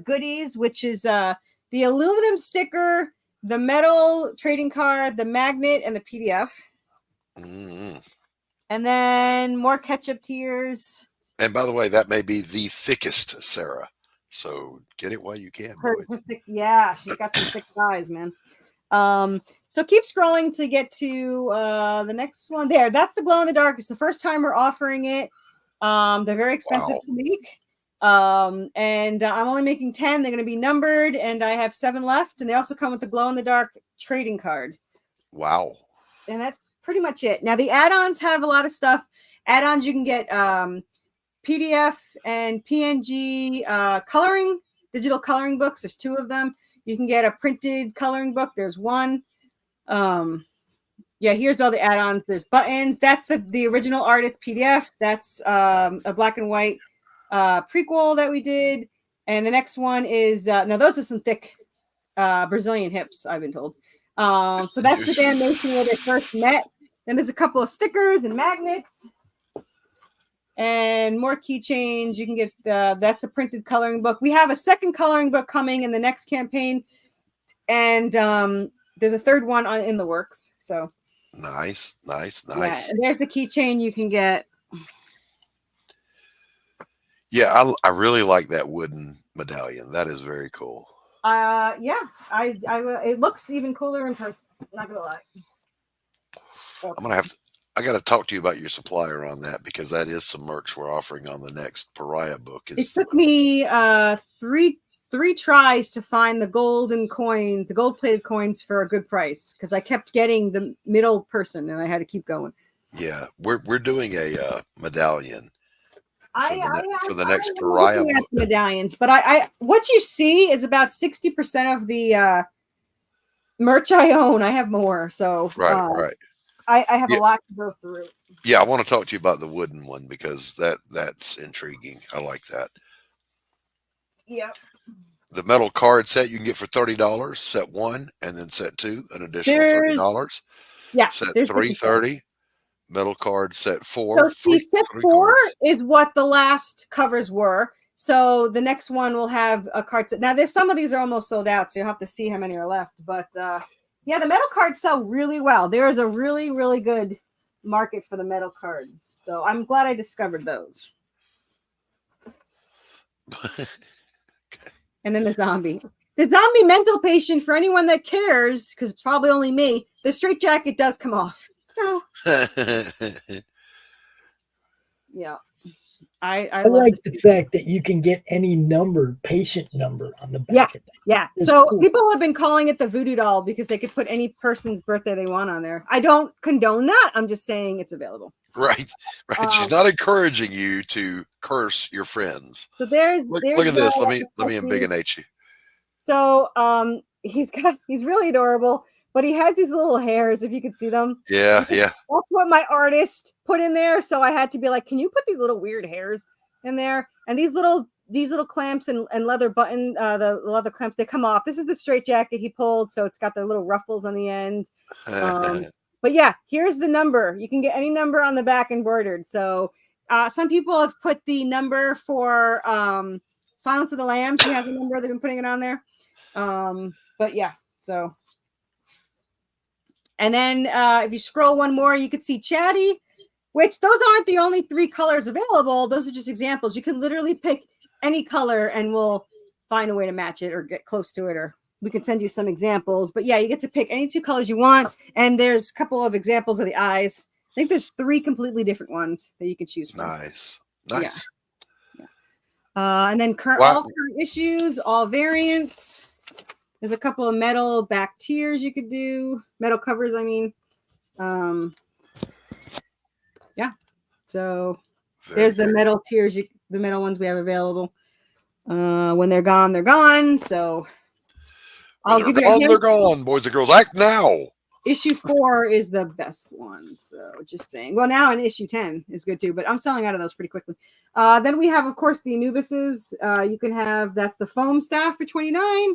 goodies, which is the aluminum sticker, the metal trading card, the magnet, and the PDF. And then more ketchup tiers. And by the way, that may be the thickest, Sarah. So get it while you can. Yeah, she's got some thick thighs, man. So keep scrolling to get to the next one. There, that's the glow in the dark. It's the first time we're offering it. They're very expensive to make. And I'm only making 10. They're going to be numbered, and I have 7 left. And they also come with the glow in the dark trading card. Wow. And that's pretty much it. Now the add-ons have a lot of stuff. Add-ons you can get PDF and PNG coloring, digital coloring books. There's 2 of them. You can get a printed coloring book. There's 1. Yeah, here's all the add-ons. There's buttons. That's the original artist PDF. That's a black and white prequel that we did. And the next one is now those are some thick Brazilian hips, I've been told. So that's the animation where they first met. Then there's a couple of stickers and magnets. And more keychains. You can get that's a printed coloring book. We have a second coloring book coming in the next campaign, and there's a third one in the works. So nice. Yeah, and there's the keychain you can get. Yeah, I really like that wooden medallion. That is very cool. Yeah, it looks even cooler in person. Not gonna lie. I got to talk to you about your supplier on that because that is some merch we're offering on the next Pariah book. It took me three tries to find the golden coins, the gold-plated coins for a good price because I kept getting the middle person and I had to keep going. Yeah, we're doing a medallion for the next I'm Pariah looking at book. the medallions, but I what you see is about 60% of the merch I own. I have more, so Right. I have a lot to go through. Yeah, I want to talk to you about the wooden one because that's intriguing. I like that. Yeah. The metal card set you can get for $30, set 1, and then set 2, an additional $30. Yeah. Set 3, $30. Metal card set 4. So see, set 4 is what the last covers were. So the next one will have a card set. Now there's some of these are almost sold out, so you'll have to see how many are left. But yeah, the metal cards sell really well. There is a really, really good market for the metal cards. So I'm glad I discovered those. And then the zombie. The zombie mental patient, for anyone that cares, because it's probably only me, the straitjacket does come off. So yeah. I like the fact that you can get any number, patient number on the back of that. Yeah. It's So cool. people have been calling it the voodoo doll because they could put any person's birthday they want on there. I don't condone that. I'm just saying it's available. Right. She's not encouraging you to curse your friends. So there's look at this. Let me embiggenate you. So he's really adorable, but he has these little hairs, if you could see them. Yeah. That's what my artist put in there. So I had to be like, can you put these little weird hairs in there? And these little clamps and leather button, the leather clamps, they come off. This is the straight jacket he pulled, so it's got the little ruffles on the end. But yeah, here's the number. You can get any number on the back embroidered. So some people have put the number for Silence of the Lambs. He has a number. They've been putting it on there. But yeah, so. And then if you scroll one more, you could see Chatty, which those aren't the only 3 colors available. Those are just examples. You can literally pick any color and we'll find a way to match it or get close to it, or we can send you some examples. But yeah, you get to pick any 2 colors you want. And there's a couple of examples of the eyes. I think there's 3 completely different ones that you can choose from. Nice. Yeah. And then all current issues, all variants. There's a couple of metal back tiers you could do. Metal covers, I mean. Yeah. So there's the metal tiers, the metal ones we have available. When they're gone, they're gone. So they're gone, boys and girls. Act now. Issue 4 is the best one. So just saying. Well, now in issue 10 is good too, but I'm selling out of those pretty quickly. Then we have, of course, the Anubises. You can have, that's the foam staff for $29.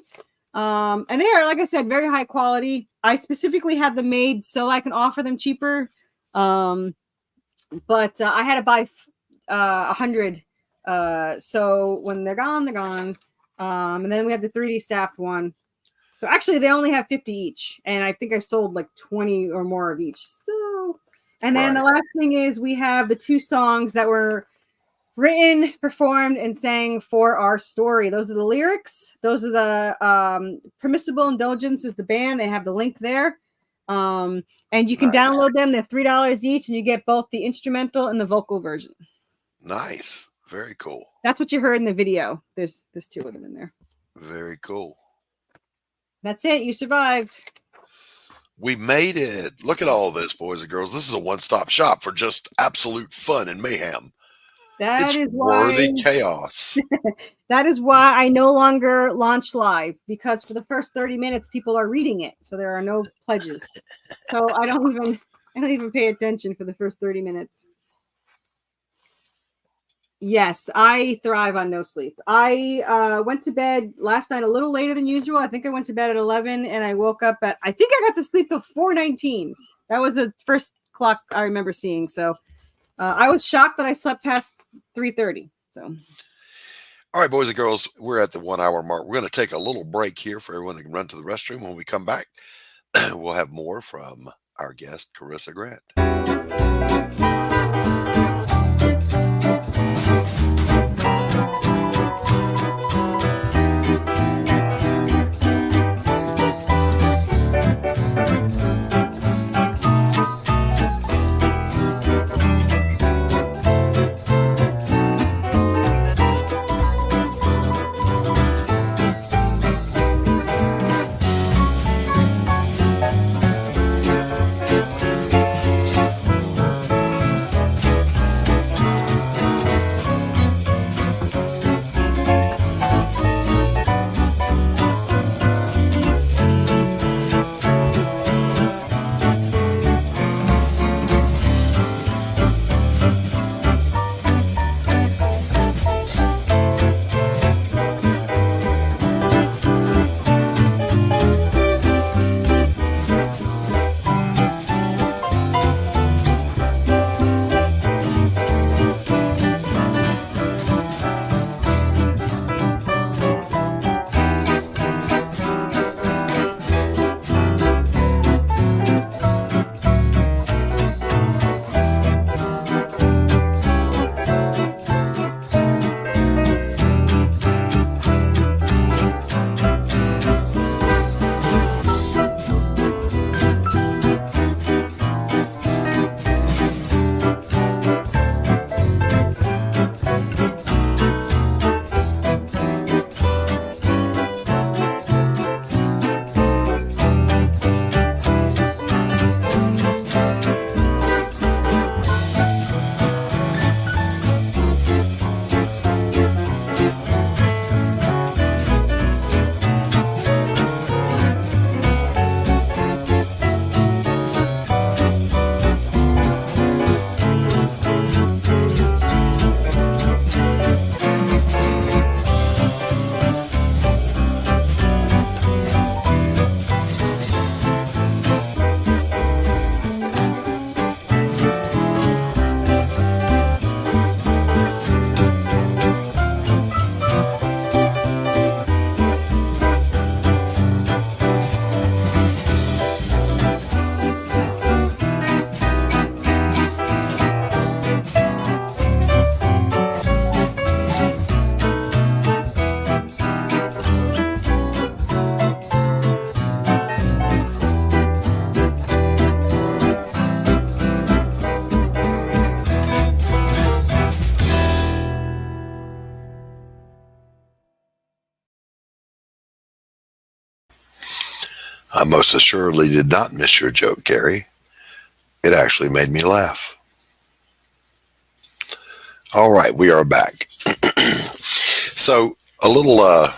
And they are, like I said, very high quality. I specifically had them made so I can offer them cheaper. But I had to buy 100. So when they're gone, they're gone. And then we have the 3D staffed one. So actually they only have 50 each. And I think I sold like 20 or more of each. So, and then the last thing is we have the 2 songs that were written, performed, and sang for our story. Those are the lyrics. Those are the Permissible Indulgence is the band. They have the link there. And you can download them. They're $3 each, and you get both the instrumental and the vocal version. Nice. Very cool. That's what you heard in the video. There's 2 of them in there. Very cool. That's it. You survived. We made it. Look at all this, boys and girls. This is a one-stop shop for just absolute fun and mayhem. It's worthy chaos. That is why I no longer launch live, because for the first 30 minutes people are reading it, so there are no pledges. So I don't even pay attention for the first 30 minutes. Yes, I thrive on no sleep. I went to bed last night a little later than usual. I think I went to bed at 11 and I woke up I think I got to sleep till 4:19. That was the first clock I remember seeing. So I was shocked that I slept past 3:30. So, all right, boys and girls, we're at the 1 hour mark. We're going to take a little break here for everyone to run to the restroom. When we come back, we'll have more from our guest, Corissa Grant. I most assuredly did not miss your joke, Carrie. It actually made me laugh. All right, we are back. So a little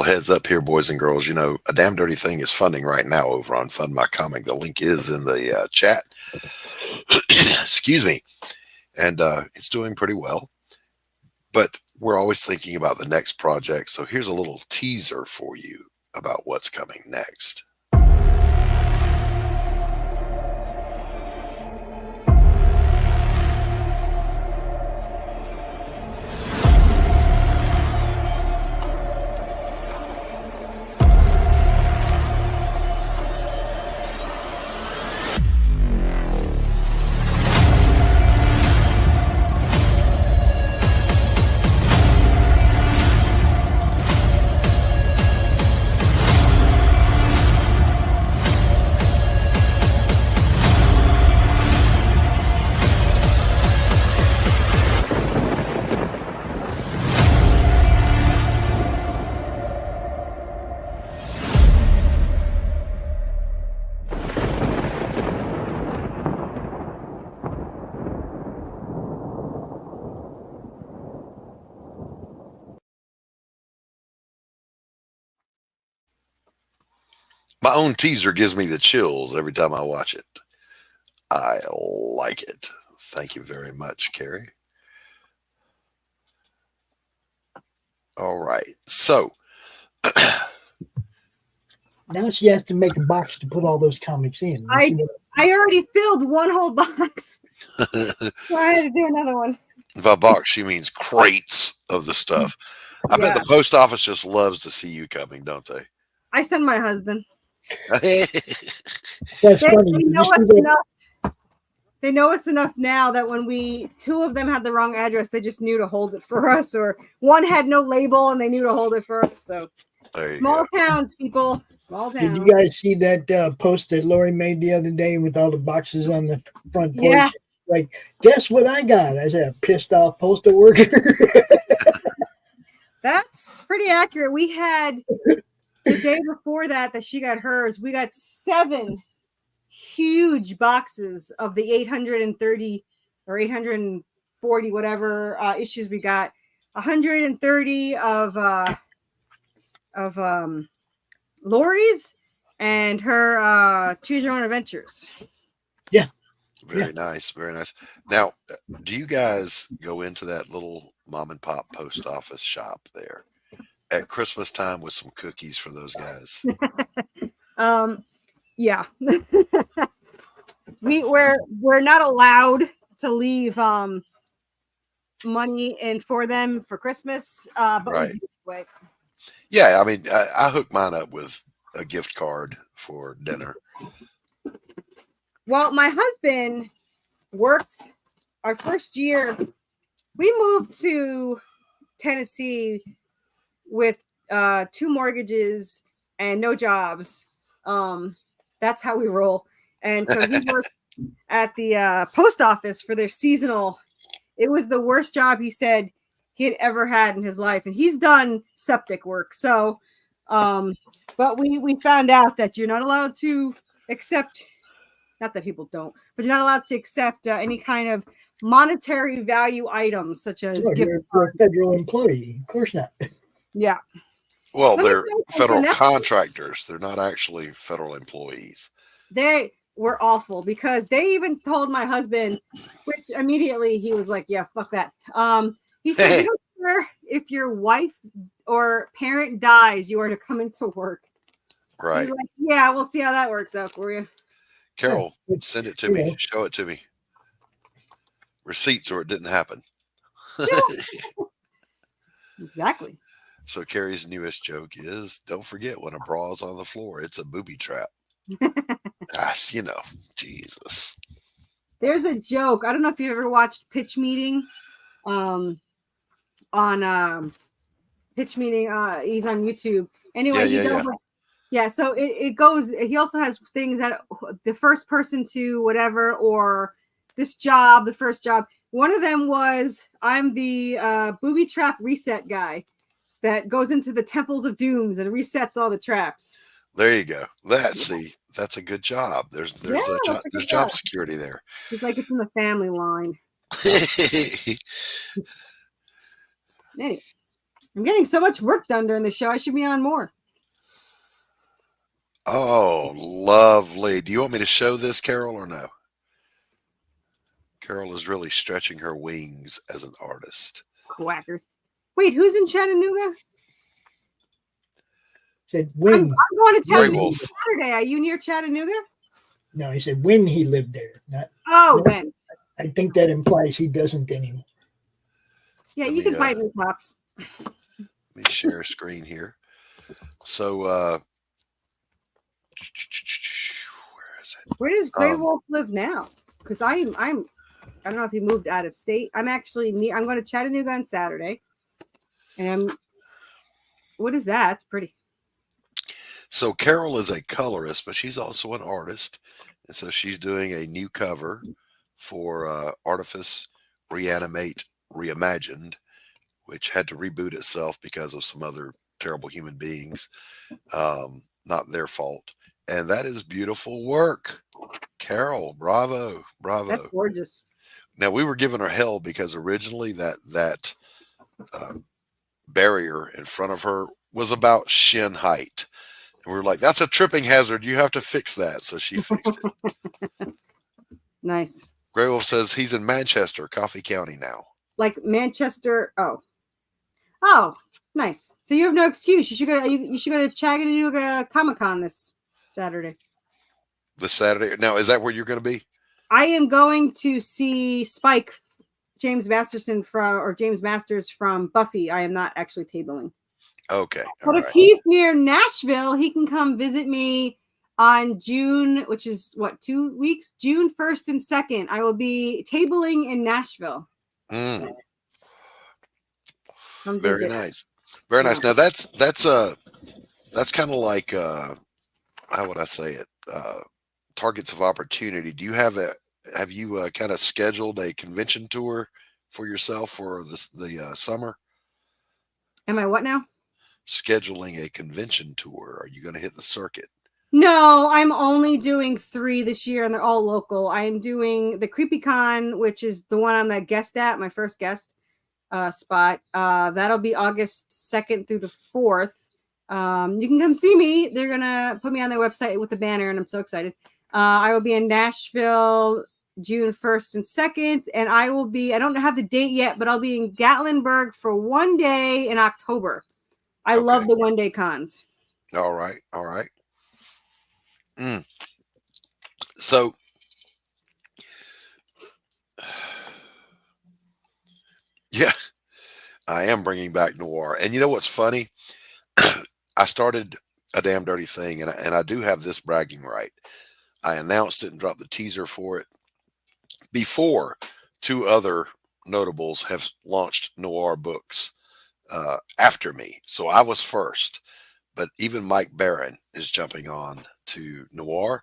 heads up here, boys and girls. You know, A Damn Dirty Thing is funding right now over on Fund My Comic. The link is in the chat. Excuse me. And it's doing pretty well. But we're always thinking about the next project. So here's a little teaser for you about what's coming next. My own teaser gives me the chills every time I watch it. I like it. Thank you very much, Carrie. All right. So now she has to make a box to put all those comics in. I already filled one whole box. So I had to do another one. By box, she means crates of the stuff. I bet the post office just loves to see you coming, don't they? I send my husband. That's funny. They know us enough. They know us enough now that when two of them had the wrong address, they just knew to hold it for us, or one had no label and they knew to hold it for us. So small towns, people, small towns. Did you guys see that post that Laurie made the other day with all the boxes on the front porch? Yeah. Like, guess what I got? I said, a pissed off postal worker. That's pretty accurate. We had the day before that she got hers, we got 7 huge boxes of the 830 or 840 whatever issues we got. 130 of Laurie's and her Choose Your Own Adventures. Yeah. Very nice. Very nice. Now, do you guys go into that little mom and pop post office shop there at Christmas time with some cookies for those guys? Yeah. we're not allowed to leave money in for them for Christmas. But right. Anyway. Yeah, I mean, I hook mine up with a gift card for dinner. Well, my husband worked our first year. We moved to Tennessee with 2 mortgages and no jobs. That's how we roll. And so he worked at the post office for their seasonal. It was the worst job he said he had ever had in his life. And he's done septic work. So, but we found out that you're not allowed to accept, not that people don't, but you're not allowed to accept any kind of monetary value items such as you're a federal employee. Of course not. Yeah. Well, they're federal contractors. They're not actually federal employees. They were awful because they even told my husband, which immediately he was like, yeah, fuck that. He said, you don't care if your wife or parent dies, you are to come into work. Right. He's like, yeah, we'll see how that works out for you. Carol, send it to me. Show it to me. Receipts or it didn't happen. Exactly. So Carrie's newest joke is, don't forget when a bra's on the floor, it's a booby trap. Gosh, Jesus. There's a joke. I don't know if you ever watched Pitch Meeting on Pitch Meeting. He's on YouTube. Anyway, so it goes, he also has things that the first person to whatever, or this job, the first job. One of them was, I'm the booby trap reset guy that goes into the temples of dooms and resets all the traps. There you go. That's a good job. There's job security there. It's like it's in the family line. Anyway, I'm getting so much work done during the show. I should be on more. Oh, lovely. Do you want me to show this, Carol, or no? Carol is really stretching her wings as an artist. Quackers. Wait, who's in Chattanooga? Said when. I'm going to Chattanooga Saturday. Are you near Chattanooga? No, he said when he lived there. When. I think that implies he doesn't anymore. Yeah, you can fight me, Pops. Let me share a screen here. So, where is it? Where does Grey Wolf live now? Because I don't know if he moved out of state. I'm going to Chattanooga on Saturday. And what is that? It's pretty. So Carol is a colorist, but she's also an artist. And so she's doing a new cover for Artifice Reanimate Reimagined, which had to reboot itself because of some other terrible human beings. Not their fault. And that is beautiful work. Carol, bravo. That's gorgeous. Now, we were giving her hell because originally that barrier in front of her was about shin height. And we were like, that's a tripping hazard. You have to fix that. So she fixed it. Nice. Grey Wolf says he's in Manchester, Coffee County now. Like Manchester. Oh, nice. So you have no excuse. You should go to Chattanooga Comic-Con this Saturday. This Saturday. Now, is that where you're going to be? I am going to see Spike, James Masters from Buffy. I am not actually tabling. Okay. But if he's near Nashville, he can come visit me on June, which is 2 weeks? June 1st and 2nd. I will be tabling in Nashville. Very nice. Very nice. Now that's kind of like how would I say it? Targets of opportunity. Do you have you kind of scheduled a convention tour for yourself for the summer? Am I what now? Scheduling a convention tour. Are you going to hit the circuit? No, I'm only doing 3 this year, and they're all local. I'm doing the CreepyCon, which is the one I'm the guest at, my first guest spot. That'll be August 2nd through the 4th. You can come see me. They're going to put me on their website with a banner, and I'm so excited. I will be in Nashville June 1st and 2nd, and I don't have the date yet, but I'll be in Gatlinburg for 1 day in October. I love the 1 day cons. All right. So, yeah, I am bringing back noir. And you know what's funny? I started A Damn Dirty Thing, and I do have this bragging right. I announced it and dropped the teaser for it before 2 other notables have launched noir books after me. So I was first, but even Mike Barron is jumping on to noir.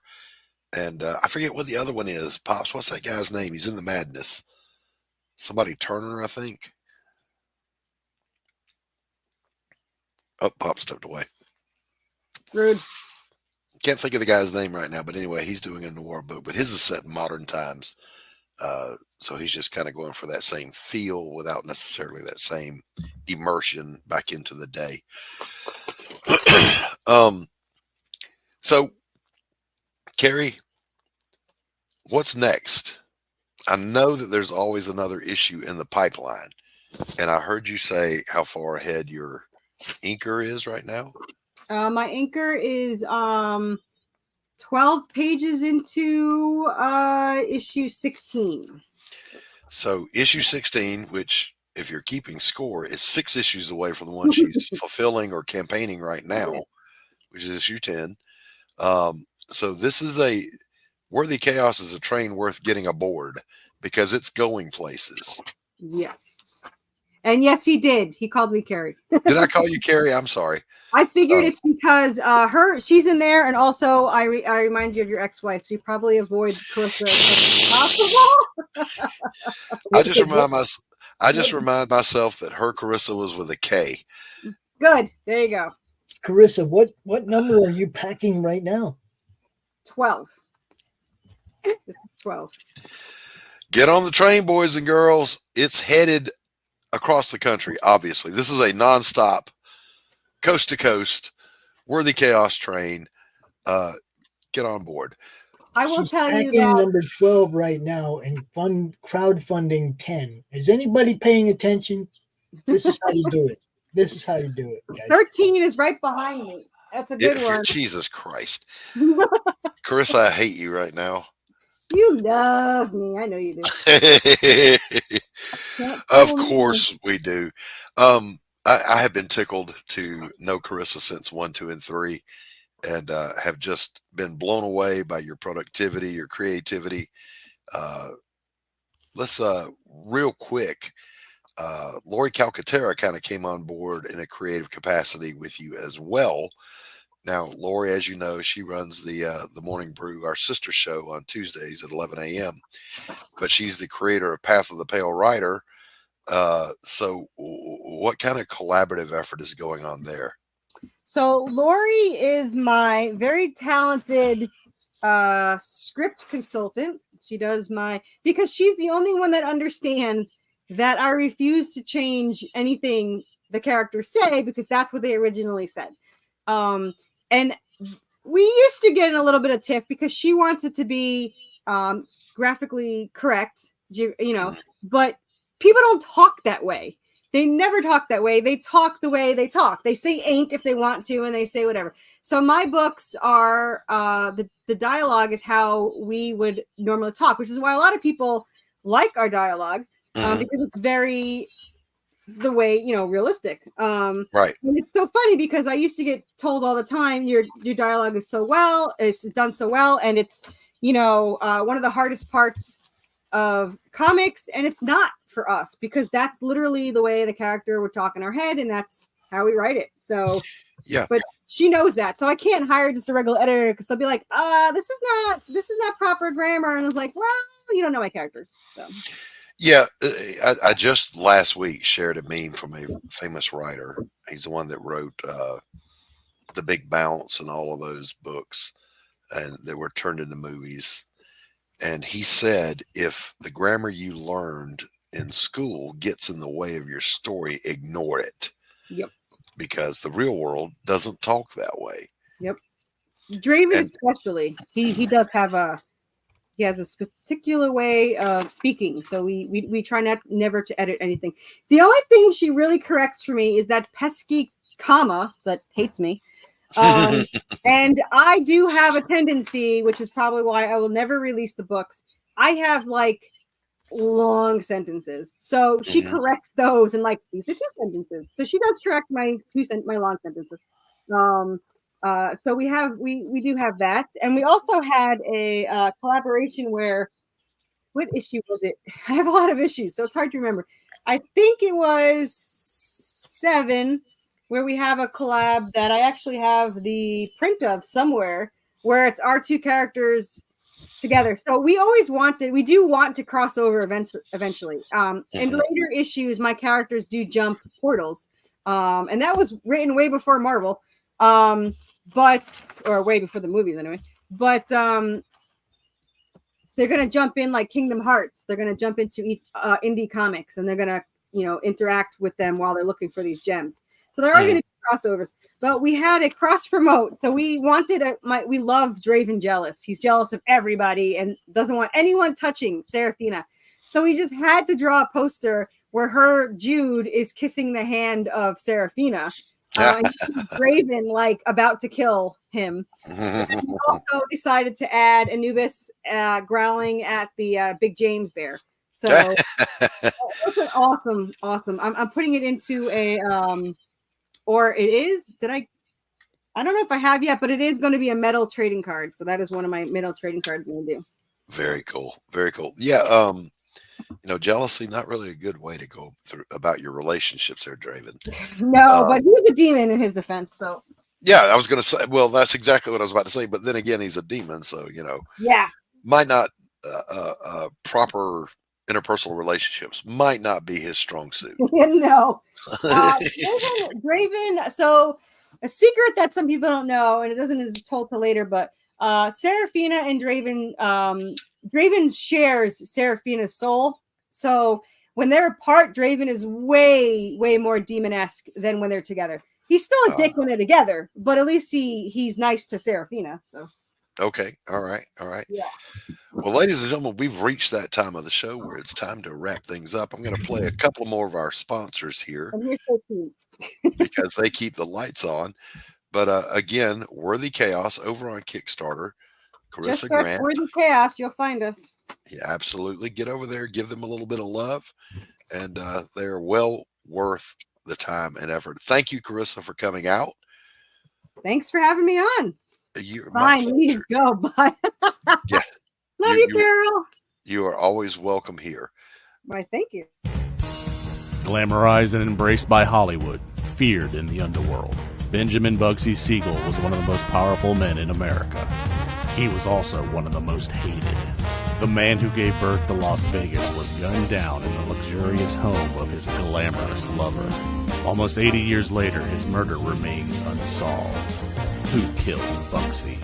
And I forget what the other one is. Pops, what's that guy's name? He's in the Madness. Somebody Turner, I think. Oh, Pop stepped away. Rude. Can't think of the guy's name right now, but anyway, he's doing a noir book, but his is set in modern times. So he's just kind of going for that same feel without necessarily that same immersion back into the day. So, Carrie, what's next? I know that there's always another issue in the pipeline, and I heard you say how far ahead your inker is right now. My inker is 12 pages into issue 16. So issue 16, which if you're keeping score, is 6 issues away from the one she's fulfilling or campaigning right now, which is issue 10. So this is a Worthy Chaos is a train worth getting aboard because it's going places. Yes. And yes, he did. He called me Carrie. Did I call you Carrie? I'm sorry. I figured it's because she's in there, and also I remind you of your ex-wife, so you probably avoid Corissa as possible. I just remind myself that her Corissa was with a K. Good. There you go. Corissa, what number are you packing right now? 12. 12. Get on the train, boys and girls. It's headed across the country, obviously. This is a nonstop, coast-to-coast, Worthy Chaos train. Get on board. I will She's tell you packing that number 12 right now and crowdfunding 10. Is anybody paying attention? This is how you do it. This is how you do it, guys. 13 is right behind me. That's a good one. Jesus Christ. Corissa, I hate you right now. You love me. I know you do. Of course we do. I have been tickled to know Corissa since 1, 2, and 3, and have just been blown away by your productivity, your creativity. Let's real quick. Laurie Calcaterra kind of came on board in a creative capacity with you as well. Now, Laurie, as you know, she runs the Morning Brew, our sister show on Tuesdays at 11 a.m. But she's the creator of Path of the Pale Rider. So what kind of collaborative effort is going on there? So Laurie is my very talented script consultant. She does because she's the only one that understands that I refuse to change anything the characters say because that's what they originally said. And we used to get in a little bit of tiff because she wants it to be graphically correct, but people don't talk that way. They never talk that way. They talk the way they talk. They say ain't if they want to, and they say whatever. So my books are, the dialogue is how we would normally talk, which is why a lot of people like our dialogue because it's very the way, realistic. Right. And it's so funny because I used to get told all the time, your dialogue is it's done so well. And it's, one of the hardest parts of comics. And it's not for us because that's literally the way the character would talk in our head. And that's how we write it. So, yeah, but she knows that. So I can't hire just a regular editor because they'll be like, this is not proper grammar. And I was like, well, you don't know my characters. So. Yeah, I just last week shared a meme from a famous writer. He's the one that wrote The Big Bounce and all of those books, and they were turned into movies. And he said, if the grammar you learned in school gets in the way of your story, ignore it. Yep. Because the real world doesn't talk that way. Yep. Draven especially, he does have he has a particular way of speaking. So we try never to edit anything. The only thing she really corrects for me is that pesky comma that hates me. And I do have a tendency, which is probably why I will never release the books. I have long sentences. So she corrects those and these are 2 sentences. So she does correct my long sentences. So we do have that, and we also had a collaboration where, what issue was it? I have a lot of issues, so it's hard to remember. I think it was 7, where we have a collab that I actually have the print of somewhere, where it's our 2 characters together. So we do want to cross over events eventually. In later issues, my characters do jump portals, and that was written way before Marvel. Or way before the movies anyway, but they're going to jump in like Kingdom Hearts. They're going to jump into indie comics, and they're going to, interact with them while they're looking for these gems. So there are going to be crossovers, but we had a cross promote. So we wanted we loved Draven jealous. He's jealous of everybody and doesn't want anyone touching Seraphina. So we just had to draw a poster where her Jude is kissing the hand of Seraphina. And Draven about to kill him. And we also decided to add Anubis growling at the Big James bear. So it's an awesome. I'm putting it into a or it is. I don't know if I have yet, but it is going to be a metal trading card. So that is one of my metal trading cards I'm going to do. Very cool. Very cool. Yeah. Jealousy, not really a good way to go through about your relationships there, Draven. No, but he's a demon in his defense. So yeah, I was going to say, well, that's exactly what I was about to say. But then again, he's a demon. So, yeah, might not proper interpersonal relationships might not be his strong suit. No. Draven. So a secret that some people don't know, and it doesn't is told till later, but Seraphina and Draven, Draven shares Seraphina's soul. So when they're apart, Draven is way more demon-esque than when they're together. He's still a dick when they're together, but at least he's nice to Seraphina. So okay, all right. Yeah. Well, ladies and gentlemen, we've reached that time of the show where it's time to wrap things up. I'm going to play a couple more of our sponsors here And you're so cute. because they keep the lights on. But again, Worthy Chaos over on Kickstarter. Just Corissa search Grant. Worthy Chaos, you'll find us. Yeah, absolutely. Get over there, give them a little bit of love, and they're well worth the time and effort. Thank you, Corissa, for coming out. Thanks for having me on. You're Bye, leave, go, bye. Yeah. Love you, Carol. You are always welcome here. Why, thank you. Glamorized and embraced by Hollywood, feared in the underworld, Benjamin Bugsy Siegel was one of the most powerful men in America. He was also one of the most hated. The man who gave birth to Las Vegas was gunned down in the luxurious home of his glamorous lover. Almost 80 years later, his murder remains unsolved. Who killed Bugsy?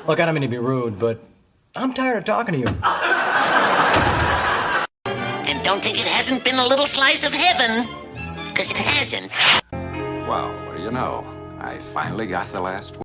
Look, I don't mean to be rude, but I'm tired of talking to you. And don't think it hasn't been a little slice of heaven, because it hasn't. Well, what do you know? I finally got the last